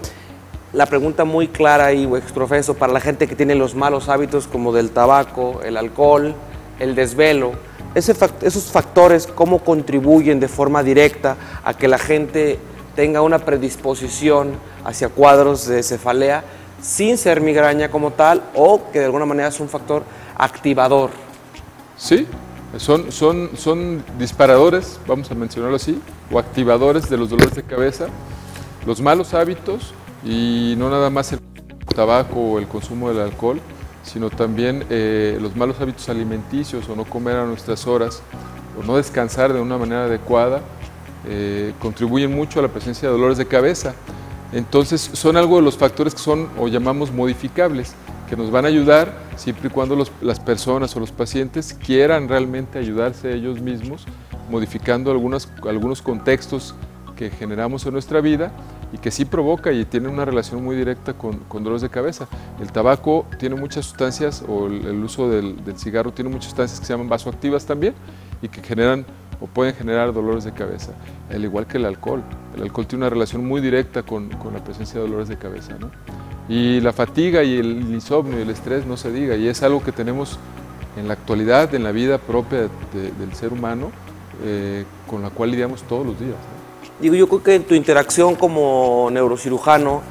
La pregunta muy clara y exprofeso para la gente que tiene los malos hábitos como del tabaco, el alcohol, el desvelo. Esos factores, ¿cómo contribuyen de forma directa a que la gente tenga una predisposición hacia cuadros de cefalea sin ser migraña como tal, o que de alguna manera es un factor activador? Sí, son disparadores, vamos a mencionarlo así, o activadores de los dolores de cabeza, los malos hábitos, y no nada más el tabaco o el consumo del alcohol, sino también los malos hábitos alimenticios, o no comer a nuestras horas, o no descansar de una manera adecuada, contribuyen mucho a la presencia de dolores de cabeza. Entonces son algo de los factores que son o llamamos modificables, que nos van a ayudar siempre y cuando las personas o los pacientes quieran realmente ayudarse ellos mismos, modificando algunos contextos que generamos en nuestra vida y que sí provoca y tiene una relación muy directa con dolores de cabeza. El tabaco tiene muchas sustancias, o el uso del cigarro tiene muchas sustancias que se llaman vasoactivas también y que generan o pueden generar dolores de cabeza, al igual que el alcohol. El alcohol tiene una relación muy directa con la presencia de dolores de cabeza, ¿no? Y la fatiga y el insomnio y el estrés no se diga, y es algo que tenemos en la actualidad, en la vida propia del ser humano, con la cual lidiamos todos los días, ¿no? Digo, yo creo que en tu interacción como neurocirujano,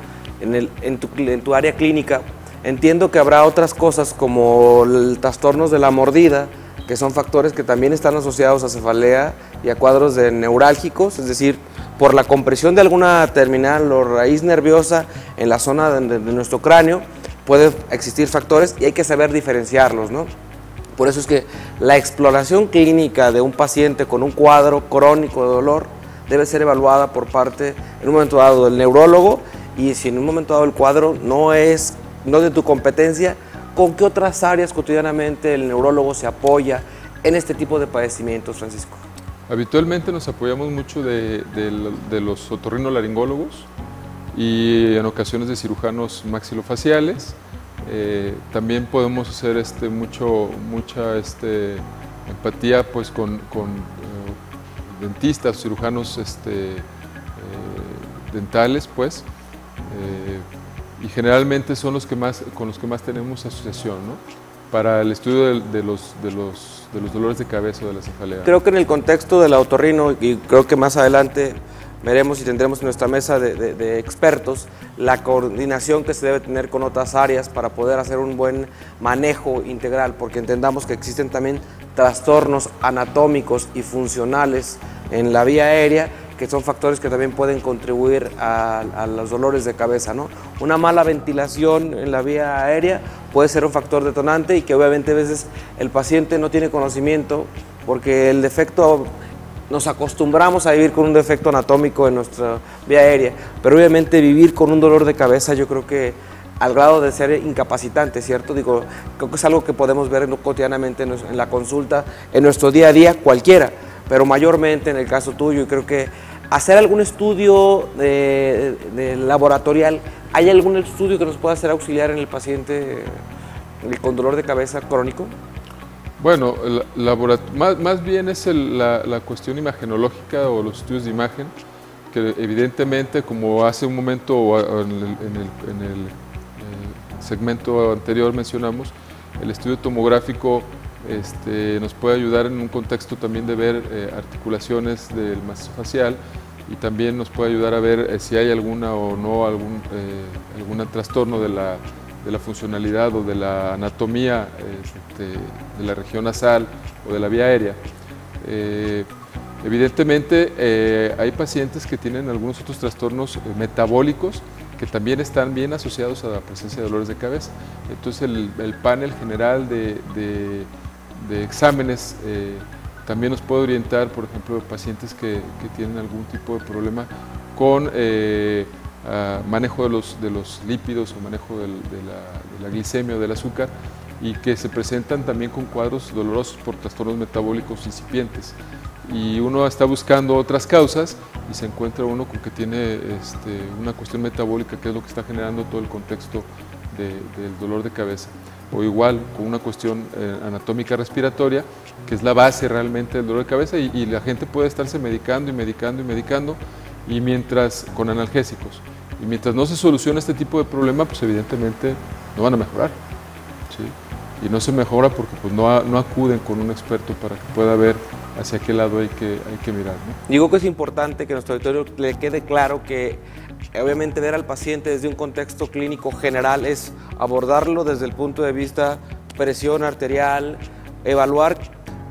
en tu área clínica, entiendo que habrá otras cosas como trastornos de la mordida, que son factores que también están asociados a cefalea y a cuadros de neurálgicos, es decir, por la compresión de alguna terminal o raíz nerviosa en la zona de nuestro cráneo, pueden existir factores y hay que saber diferenciarlos, ¿no? Por eso es que la exploración clínica de un paciente con un cuadro crónico de dolor debe ser evaluada por parte, en un momento dado, del neurólogo, y si en un momento dado el cuadro no es de tu competencia, ¿con qué otras áreas cotidianamente el neurólogo se apoya en este tipo de padecimientos, Francisco? Habitualmente nos apoyamos mucho de los otorrinolaringólogos y en ocasiones de cirujanos maxilofaciales. También podemos hacer mucha empatía pues, con dentistas, cirujanos dentales, pues, y generalmente son con los que más tenemos asociación, ¿no? Para el estudio de los dolores de cabeza o de la cefalea. Creo que en el contexto del otorrino, y creo que más adelante veremos y tendremos en nuestra mesa de expertos la coordinación que se debe tener con otras áreas para poder hacer un buen manejo integral, porque entendamos que existen también trastornos anatómicos y funcionales en la vía aérea, que son factores que también pueden contribuir a los dolores de cabeza, ¿no? Una mala ventilación en la vía aérea puede ser un factor detonante y que obviamente a veces el paciente no tiene conocimiento porque el defecto, nos acostumbramos a vivir con un defecto anatómico en nuestra vía aérea, pero obviamente vivir con un dolor de cabeza yo creo que al grado de ser incapacitante, ¿cierto? Digo, creo que es algo que podemos ver cotidianamente en la consulta, en nuestro día a día, cualquiera, pero mayormente en el caso tuyo, y creo que hacer algún estudio laboratorial, ¿hay algún estudio que nos pueda hacer auxiliar en el paciente con dolor de cabeza crónico? Bueno, más bien es la cuestión imagenológica o los estudios de imagen, que evidentemente, como hace un momento en el segmento anterior mencionamos, el estudio tomográfico nos puede ayudar en un contexto también de ver articulaciones del macizo facial, y también nos puede ayudar a ver si hay alguna o no algún trastorno de la funcionalidad o de la anatomía de la región nasal o de la vía aérea. Evidentemente hay pacientes que tienen algunos otros trastornos metabólicos que también están bien asociados a la presencia de dolores de cabeza. Entonces el panel general de exámenes también nos puede orientar, por ejemplo, pacientes que tienen algún tipo de problema con manejo de los lípidos o manejo de la glicemia o del azúcar, y que se presentan también con cuadros dolorosos por trastornos metabólicos incipientes. Y uno está buscando otras causas y se encuentra uno con que tiene una cuestión metabólica, que es lo que está generando todo el contexto del dolor de cabeza. O igual con una cuestión anatómica respiratoria, que es la base realmente del dolor de cabeza, y la gente puede estarse medicando y mientras con analgésicos. Y mientras no se soluciona este tipo de problema, pues evidentemente no van a mejorar, ¿sí? Y no se mejora porque pues, no acuden con un experto para que pueda ver hacia qué lado hay que mirar, ¿no? Digo que es importante que a nuestro auditorio le quede claro que obviamente ver al paciente desde un contexto clínico general es abordarlo desde el punto de vista presión arterial, evaluar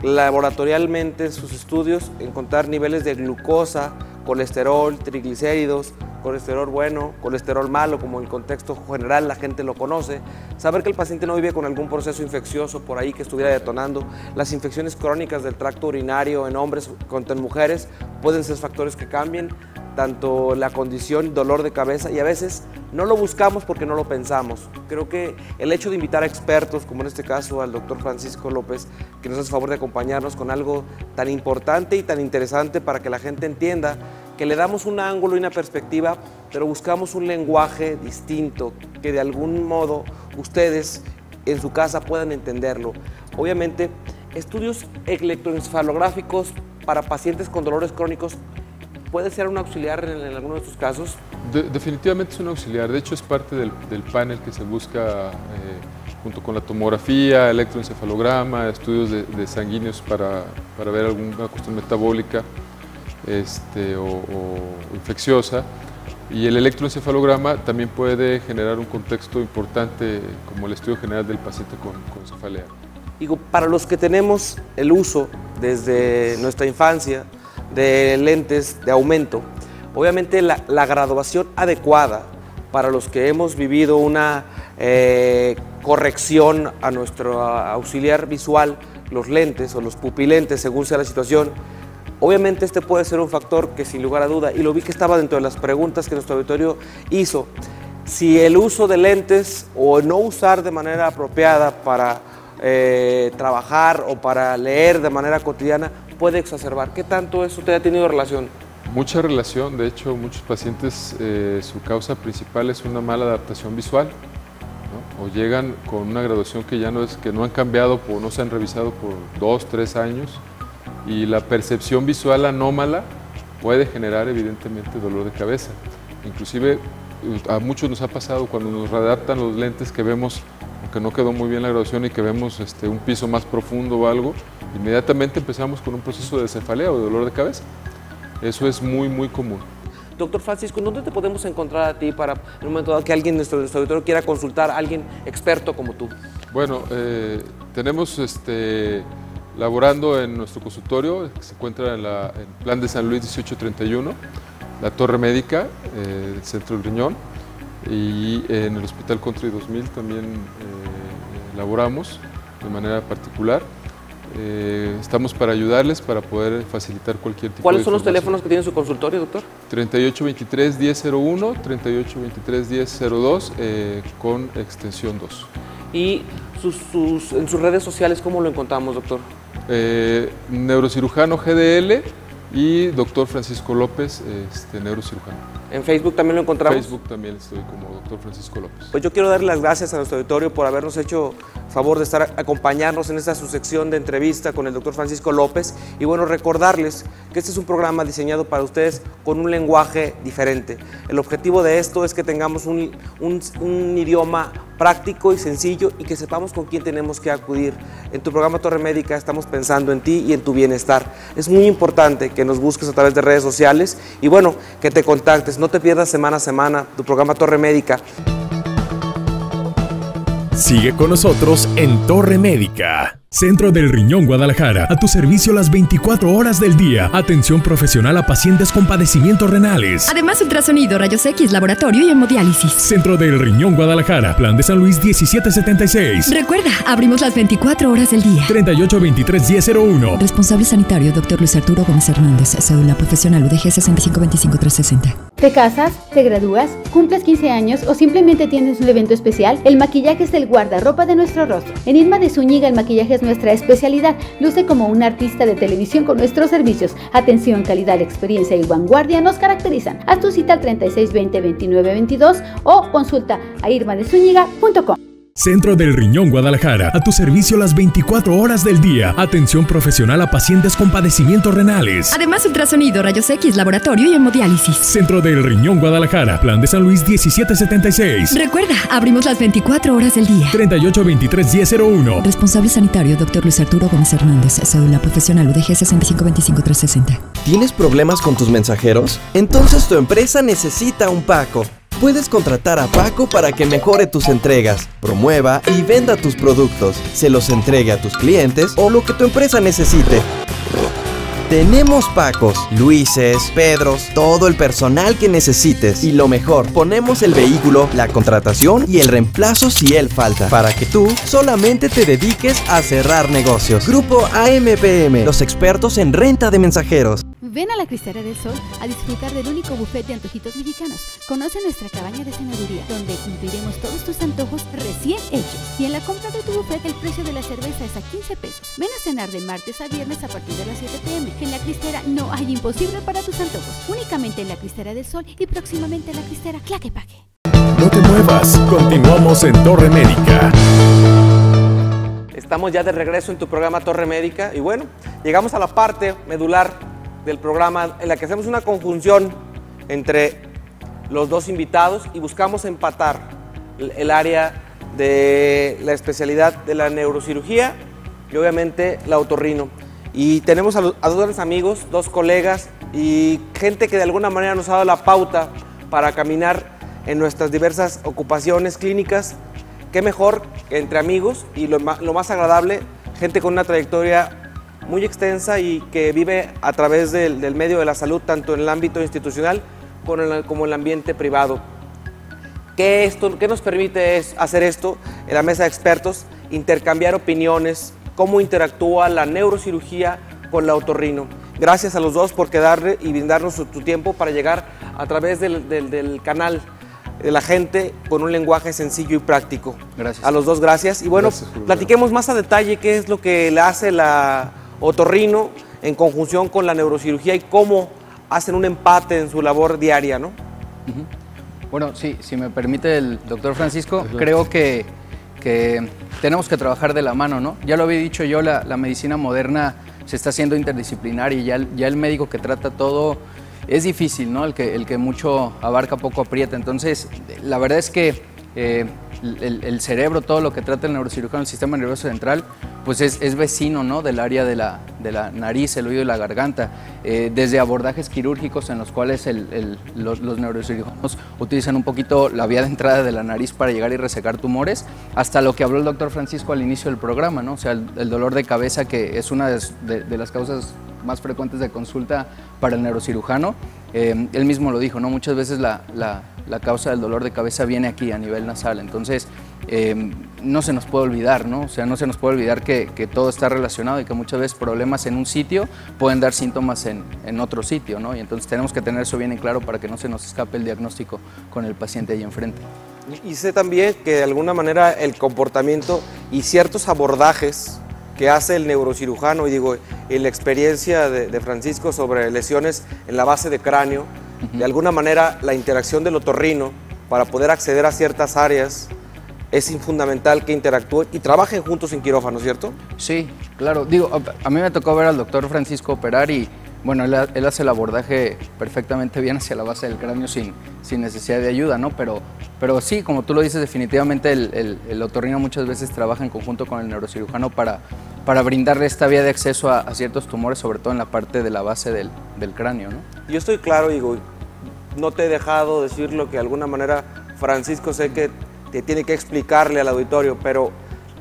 laboratorialmente sus estudios, encontrar niveles de glucosa, colesterol, triglicéridos, colesterol bueno, colesterol malo, como en el contexto general la gente lo conoce, saber que el paciente no vive con algún proceso infeccioso por ahí que estuviera detonando. Las infecciones crónicas del tracto urinario en hombres contra en mujeres pueden ser factores que cambien tanto la condición, dolor de cabeza, y a veces no lo buscamos porque no lo pensamos. Creo que el hecho de invitar a expertos, como en este caso al doctor Francisco López, que nos hace favor de acompañarnos con algo tan importante y tan interesante para que la gente entienda que le damos un ángulo y una perspectiva, pero buscamos un lenguaje distinto, que de algún modo ustedes en su casa puedan entenderlo. Obviamente, estudios electroencefalográficos para pacientes con dolores crónicos ¿Puede ser un auxiliar en alguno de estos casos? Definitivamente es un auxiliar, de hecho es parte del panel que se busca junto con la tomografía, electroencefalograma, estudios de sanguíneos para ver alguna cuestión metabólica o infecciosa. Y el electroencefalograma también puede generar un contexto importante como el estudio general del paciente con cefalea. Digo, para los que tenemos el uso desde nuestra infancia de lentes de aumento, obviamente la graduación adecuada para los que hemos vivido una corrección a nuestro auxiliar visual, los lentes o los pupilentes, según sea la situación, obviamente este puede ser un factor que sin lugar a duda, y lo vi que estaba dentro de las preguntas que nuestro auditorio hizo, si el uso de lentes o no usar de manera apropiada para trabajar o para leer de manera cotidiana puede exacerbar. ¿Qué tanto eso te ha tenido relación? Mucha relación, de hecho muchos pacientes su causa principal es una mala adaptación visual, ¿no? O llegan con una graduación que ya no han cambiado o no se han revisado por 2, 3 años y la percepción visual anómala puede generar evidentemente dolor de cabeza. Inclusive a muchos nos ha pasado cuando nos readaptan los lentes que vemos, aunque no quedó muy bien la graduación y que vemos un piso más profundo o algo, inmediatamente empezamos con un proceso de cefalea o de dolor de cabeza. Eso es muy, muy común. Doctor Francisco, ¿dónde te podemos encontrar a ti para, en un momento dado, que alguien de nuestro auditorio quiera consultar a alguien experto como tú? Bueno, tenemos laborando en nuestro consultorio, que se encuentra en Plan de San Luis 1831, la Torre Médica del Centro del Riñón, y en el Hospital Country 2000 también laboramos de manera particular. Estamos para ayudarles, para poder facilitar cualquier tipo de ¿Cuáles son los teléfonos que tiene su consultorio, doctor? 3823-1001, 3823-1002 con extensión 2. ¿Y en sus redes sociales cómo lo encontramos, doctor? Neurocirujano GDL y doctor Francisco López, neurocirujano. ¿En Facebook también lo encontramos? En Facebook también estoy como doctor Francisco López. Pues yo quiero darle las gracias a nuestro auditorio por habernos hecho favor de acompañarnos en esta su sección de entrevista con el doctor Francisco López. Y bueno, recordarles que este es un programa diseñado para ustedes con un lenguaje diferente. El objetivo de esto es que tengamos un idioma práctico y sencillo y que sepamos con quién tenemos que acudir. En tu programa Torre Médica estamos pensando en ti y en tu bienestar. Es muy importante que nos busques a través de redes sociales y bueno, que te contactes. No te pierdas semana a semana tu programa Torre Médica. Sigue con nosotros en Torre Médica. Centro del Riñón Guadalajara, a tu servicio las 24 horas del día. Atención profesional a pacientes con padecimientos renales. Además, ultrasonido, rayos X, laboratorio y hemodiálisis. Centro del Riñón Guadalajara, Plan de San Luis 1776. Recuerda, abrimos las 24 horas del día. 3823-1001. Responsable sanitario, Dr. Luis Arturo Gómez Hernández. Cédula profesional UDG 6525360. ¿Te casas? ¿Te gradúas? ¿Cumples 15 años o simplemente tienes un evento especial? El maquillaje es el guardarropa de nuestro rostro. En Irma de Zúñiga el maquillaje es nuestra especialidad. Luce como un artista de televisión con nuestros servicios. Atención, calidad, experiencia y vanguardia nos caracterizan. Haz tu cita al 3620-2922 o consulta a irmadezúñiga.com. Centro del Riñón Guadalajara, a tu servicio las 24 horas del día. Atención profesional a pacientes con padecimientos renales. Además, ultrasonido, rayos X, laboratorio y hemodiálisis. Centro del Riñón Guadalajara, Plan de San Luis 1776. Recuerda, abrimos las 24 horas del día. 3823-1001. Responsable sanitario, Dr. Luis Arturo Gómez Hernández. Cédula profesional UDG 6525360. ¿Tienes problemas con tus mensajeros? Entonces tu empresa necesita un Paco. Puedes contratar a Paco para que mejore tus entregas, promueva y venda tus productos, se los entregue a tus clientes o lo que tu empresa necesite. Tenemos Pacos, Luises, Pedros, todo el personal que necesites. Y lo mejor, ponemos el vehículo, la contratación y el reemplazo si él falta, para que tú solamente te dediques a cerrar negocios. Grupo AMPM, los expertos en renta de mensajeros. Ven a la Cristera del Sol a disfrutar del único buffet de antojitos mexicanos. Conoce nuestra cabaña de cenaduría, donde cumpliremos todos tus antojos recién hechos. Y en la compra de tu buffet el precio de la cerveza es a 15 pesos. Ven a cenar de martes a viernes a partir de las 7 p.m. En la Cristera no hay imposible para tus antojos. Únicamente en la Cristera del Sol y próximamente en la Cristera Tlaquepaque. No te muevas, continuamos en Torre Médica. Estamos ya de regreso en tu programa Torre Médica y bueno, llegamos a la parte medular del programa en la que hacemos una conjunción entre los dos invitados y buscamos empatar el área de la especialidad de la neurocirugía y obviamente la otorrino. Y tenemos a dos grandes amigos, dos colegas y gente que de alguna manera nos ha dado la pauta para caminar en nuestras diversas ocupaciones clínicas. Qué mejor que entre amigos y lo más agradable, gente con una trayectoria muy extensa y que vive a través del medio de la salud, tanto en el ámbito institucional como en el ambiente privado. ¿Qué nos permite hacer esto en la mesa de expertos? Intercambiar opiniones, cómo interactúa la neurocirugía con la otorrino. Gracias a los dos por quedarle y brindarnos tu tiempo para llegar a través del canal de la gente con un lenguaje sencillo y práctico. Gracias. A los dos, gracias. Y bueno, platiquemos más a detalle qué es lo que le hace la otorrino en conjunción con la neurocirugía y cómo hacen un empate en su labor diaria, ¿no? Bueno, sí, si me permite el doctor Francisco, creo que tenemos que trabajar de la mano, ¿no? Ya lo había dicho yo, la medicina moderna se está haciendo interdisciplinaria y ya el médico que trata todo es difícil, ¿no? El que mucho abarca, poco aprieta. Entonces, la verdad es que el cerebro, todo lo que trata el neurocirujano, el sistema nervioso central, pues es vecino, ¿no? Del área de la nariz, el oído y la garganta. Desde abordajes quirúrgicos en los cuales los neurocirujanos utilizan un poquito la vía de entrada de la nariz para llegar y resecar tumores, hasta lo que habló el doctor Francisco al inicio del programa, ¿no? O sea, el dolor de cabeza, que es una de las causas más frecuentes de consulta para el neurocirujano. Él mismo lo dijo, ¿no? Muchas veces la causa del dolor de cabeza viene aquí a nivel nasal, entonces no se nos puede olvidar, ¿no? O sea, no se nos puede olvidar que todo está relacionado y que muchas veces problemas en un sitio pueden dar síntomas en otro sitio, ¿no? Y entonces tenemos que tener eso bien en claro para que no se nos escape el diagnóstico con el paciente ahí enfrente. Y sé también que de alguna manera el comportamiento y ciertos abordajes que hace el neurocirujano, y la experiencia de Francisco sobre lesiones en la base de cráneo, de alguna manera la interacción del otorrino para poder acceder a ciertas áreas es fundamental que interactúen y trabajen juntos en quirófano, ¿cierto? Sí, claro. A mí me tocó ver al doctor Francisco operar y, bueno, él hace el abordaje perfectamente bien hacia la base del cráneo sin necesidad de ayuda, ¿no? Pero sí, como tú lo dices, definitivamente el otorrino muchas veces trabaja en conjunto con el neurocirujano para brindarle esta vía de acceso a ciertos tumores, sobre todo en la parte de la base del cráneo, ¿no? Yo estoy claro, no te he dejado decir lo que de alguna manera Francisco sé que te tiene que explicarle al auditorio, pero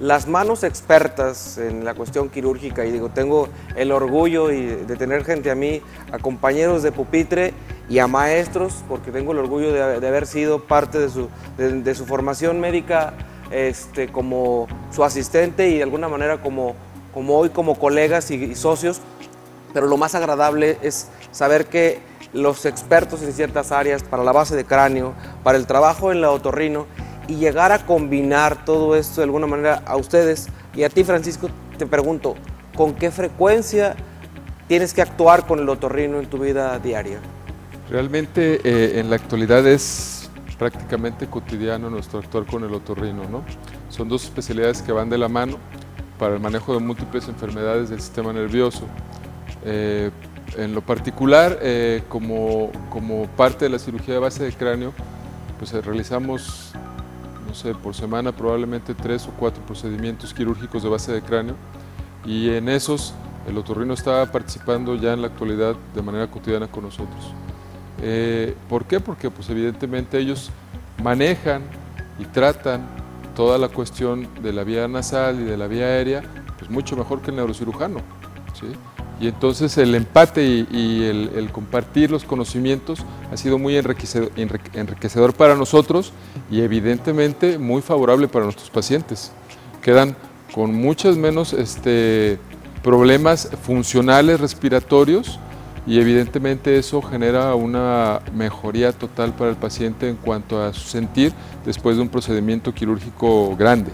las manos expertas en la cuestión quirúrgica, y tengo el orgullo de tener gente a mí, a compañeros de pupitre y a maestros, porque tengo el orgullo de haber sido parte de su formación médica como su asistente y de alguna manera como hoy como colegas y socios, pero lo más agradable es saber que los expertos en ciertas áreas para la base de cráneo, para el trabajo en la otorrino, y llegar a combinar todo esto de alguna manera a ustedes. Y a ti, Francisco, te pregunto, ¿con qué frecuencia tienes que actuar con el otorrino en tu vida diaria? Realmente en la actualidad es prácticamente cotidiano nuestro actuar con el otorrino, ¿no? Son dos especialidades que van de la mano para el manejo de múltiples enfermedades del sistema nervioso. En lo particular, como parte de la cirugía de base de cráneo, pues realizamos, no sé, por semana probablemente 3 o 4 procedimientos quirúrgicos de base de cráneo, y en esos el otorrino está participando ya en la actualidad de manera cotidiana con nosotros. ¿Por qué? Porque pues evidentemente ellos manejan y tratan toda la cuestión de la vía nasal y de la vía aérea pues mucho mejor que el neurocirujano, ¿sí? Y entonces el empate y el compartir los conocimientos ha sido muy enriquecedor para nosotros y evidentemente muy favorable para nuestros pacientes. Quedan con muchos menos problemas funcionales respiratorios y evidentemente eso genera una mejoría total para el paciente en cuanto a su sentir después de un procedimiento quirúrgico grande.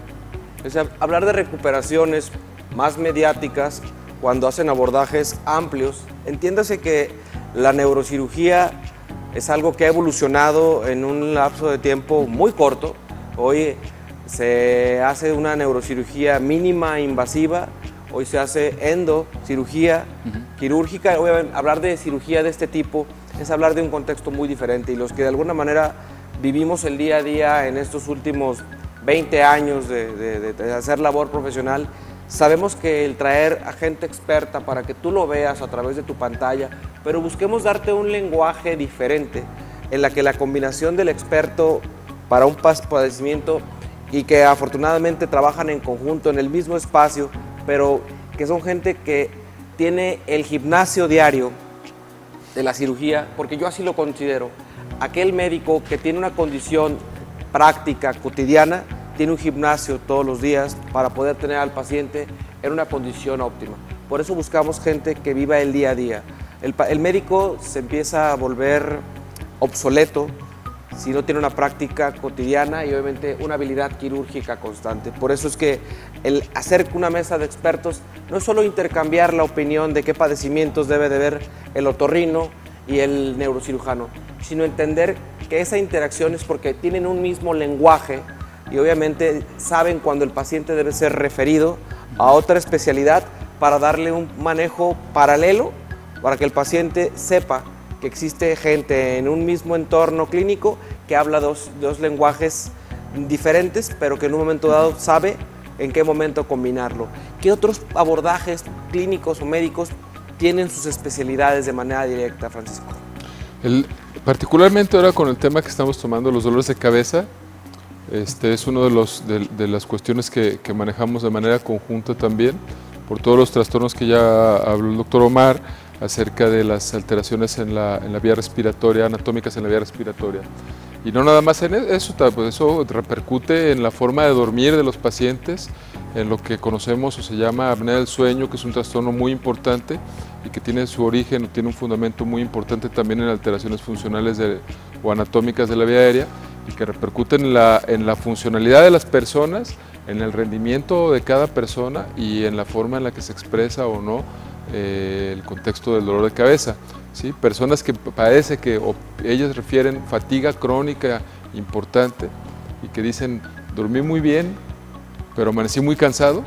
O sea, hablar de recuperaciones más mediáticas cuando hacen abordajes amplios, entiéndase que la neurocirugía es algo que ha evolucionado en un lapso de tiempo muy corto. Hoy se hace una neurocirugía mínima invasiva, hoy se hace endocirugía, quirúrgica. Obviamente, hablar de cirugía de este tipo es hablar de un contexto muy diferente, y los que de alguna manera vivimos el día a día en estos últimos 20 años de hacer labor profesional, sabemos que el traer a gente experta para que tú lo veas a través de tu pantalla, pero busquemos darte un lenguaje diferente en la que la combinación del experto para un padecimiento, y que afortunadamente trabajan en conjunto en el mismo espacio, pero que son gente que tiene el gimnasio diario de la cirugía, porque yo así lo considero. Aquel médico que tiene una condición práctica, cotidiana, tiene un gimnasio todos los días para poder tener al paciente en una condición óptima. Por eso buscamos gente que viva el día a día. El médico se empieza a volver obsoleto si no tiene una práctica cotidiana y obviamente una habilidad quirúrgica constante. Por eso es que el hacer una mesa de expertos no es solo intercambiar la opinión de qué padecimientos debe de ver el otorrino y el neurocirujano, sino entender que esa interacción es porque tienen un mismo lenguaje y obviamente saben cuando el paciente debe ser referido a otra especialidad para darle un manejo paralelo, para que el paciente sepa que existe gente en un mismo entorno clínico que habla dos lenguajes diferentes, pero que en un momento dado sabe en qué momento combinarlo. ¿Qué otros abordajes clínicos o médicos tienen sus especialidades de manera directa, Francisco? Particularmente ahora con el tema que estamos tomando, los dolores de cabeza, es uno de las cuestiones que manejamos de manera conjunta también, por todos los trastornos que ya habló el doctor Omar, acerca de las alteraciones en la vía respiratoria, anatómicas en la vía respiratoria. Y no nada más en eso, pues eso repercute en la forma de dormir de los pacientes, en lo que conocemos o se llama apnea del sueño, que es un trastorno muy importante y que tiene su origen, tiene un fundamento muy importante también en alteraciones funcionales o anatómicas de la vía aérea, y que repercuten en la funcionalidad de las personas, en el rendimiento de cada persona y en la forma en la que se expresa o no el contexto del dolor de cabeza. ¿Sí? Personas que padecen, ellas refieren fatiga crónica importante y que dicen, dormí muy bien, pero amanecí muy cansado,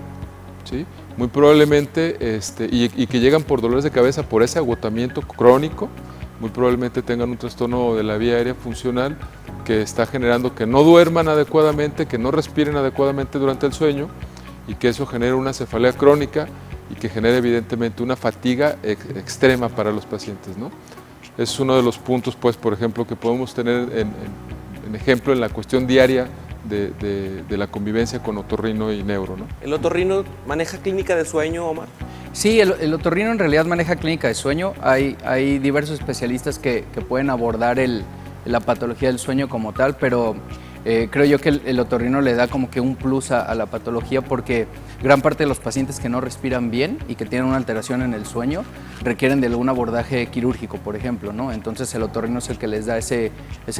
¿sí? Muy probablemente, y que llegan por dolores de cabeza por ese agotamiento crónico, muy probablemente tengan un trastorno de la vía aérea funcional que está generando que no duerman adecuadamente, que no respiren adecuadamente durante el sueño, y que eso genere una cefalea crónica y que genere evidentemente una fatiga extrema para los pacientes, ¿no? Es uno de los puntos, pues, por ejemplo, que podemos tener en ejemplo en la cuestión diaria de la convivencia con otorrino y neuro, ¿no? ¿El otorrino maneja clínica de sueño, Omar? Sí, el otorrino en realidad maneja clínica de sueño. Hay diversos especialistas que pueden abordar la patología del sueño como tal, pero creo yo que el otorrino le da como que un plus a la patología, porque gran parte de los pacientes que no respiran bien y que tienen una alteración en el sueño requieren de algún abordaje quirúrgico, por ejemplo, ¿no? Entonces el otorrino es el que les da ese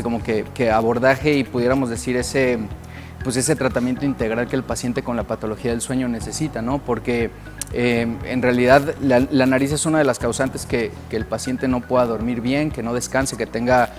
como que abordaje y pudiéramos decir ese tratamiento integral que el paciente con la patología del sueño necesita, ¿no? Porque en realidad la nariz es una de las causantes que el paciente no pueda dormir bien, que no descanse, que tenga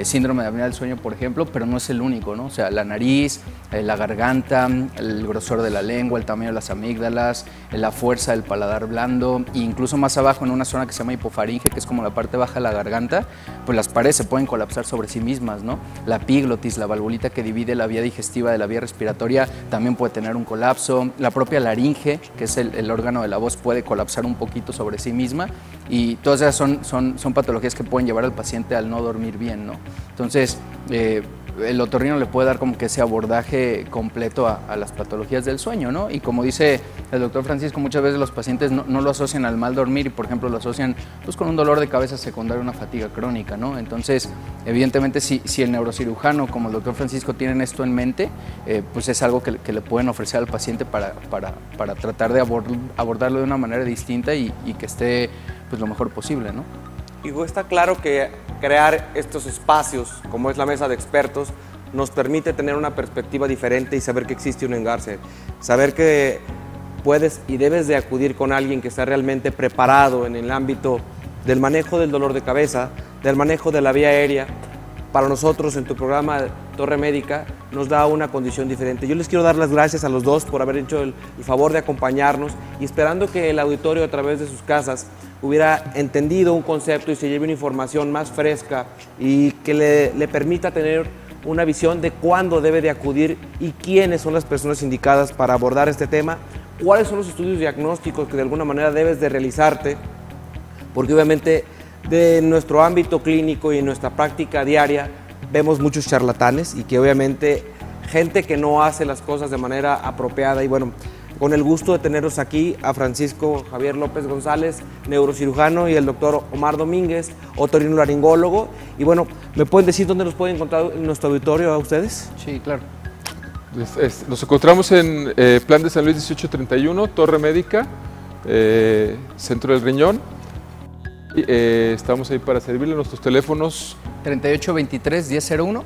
síndrome de apnea del sueño, por ejemplo, pero no es el único, ¿no? O sea, la nariz, la garganta, el grosor de la lengua, el tamaño de las amígdalas, la fuerza del paladar blando, e incluso más abajo en una zona que se llama hipofaringe, que es como la parte baja de la garganta, pues las paredes se pueden colapsar sobre sí mismas, ¿no? La epiglotis, la valvulita que divide la vía digestiva de la vía respiratoria, también puede tener un colapso. La propia laringe, que es el órgano de la voz, puede colapsar un poquito sobre sí misma, y todas esas son patologías que pueden llevar al paciente al no dormir bien, ¿no? Entonces, el otorrino le puede dar como que ese abordaje completo a las patologías del sueño, ¿no? Y como dice el doctor Francisco, muchas veces los pacientes no lo asocian al mal dormir y, por ejemplo, lo asocian pues con un dolor de cabeza secundario, una fatiga crónica, ¿no? Entonces, evidentemente, si el neurocirujano como el doctor Francisco tienen esto en mente, pues es algo que le pueden ofrecer al paciente para tratar de abordarlo de una manera distinta y que esté pues lo mejor posible, ¿no? Digo, está claro que crear estos espacios, como es la mesa de expertos, nos permite tener una perspectiva diferente y saber que existe un engarce, saber que puedes y debes de acudir con alguien que está realmente preparado en el ámbito del manejo del dolor de cabeza, del manejo de la vía aérea, para nosotros en tu programa Torre Médica nos da una condición diferente. Yo les quiero dar las gracias a los dos por haber hecho el favor de acompañarnos y esperando que el auditorio a través de sus casas hubiera entendido un concepto y se lleve una información más fresca y que le permita tener una visión de cuándo debe de acudir y quiénes son las personas indicadas para abordar este tema, cuáles son los estudios diagnósticos que de alguna manera debes de realizarte, porque obviamente de nuestro ámbito clínico y en nuestra práctica diaria vemos muchos charlatanes y que obviamente gente que no hace las cosas de manera apropiada. Y bueno, con el gusto de tenerlos aquí a Francisco Javier López González, neurocirujano, y el doctor Omar Domínguez, otorrinolaringólogo. Y bueno, ¿me pueden decir dónde los pueden encontrar en nuestro auditorio a ustedes? Sí, claro. Nos encontramos en Plan de San Luis 1831, Torre Médica, Centro del Riñón. Estamos ahí para servirle. Nuestros teléfonos 3823-1001,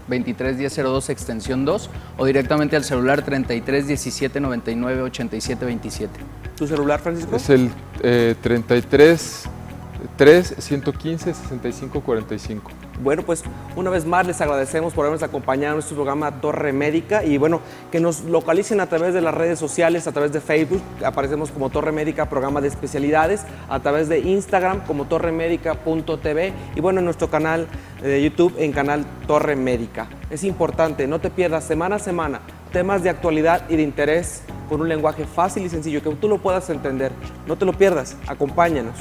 3823-1002, extensión 2, o directamente al celular 33-1799-8727. ¿Tu celular, Francisco? Es el 33-3-115-6545. Bueno, pues una vez más les agradecemos por habernos acompañado en nuestro programa Torre Médica y bueno, que nos localicen a través de las redes sociales, a través de Facebook, aparecemos como Torre Médica, programa de especialidades, a través de Instagram como torremedica.tv y bueno, en nuestro canal de YouTube en canal Torre Médica. Es importante, no te pierdas semana a semana temas de actualidad y de interés con un lenguaje fácil y sencillo, que tú lo puedas entender. No te lo pierdas, acompáñanos.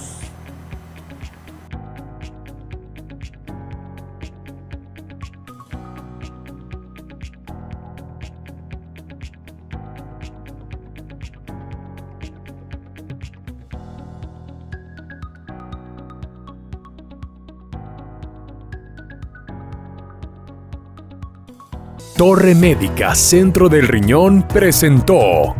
Torre Médica Centro del Riñón presentó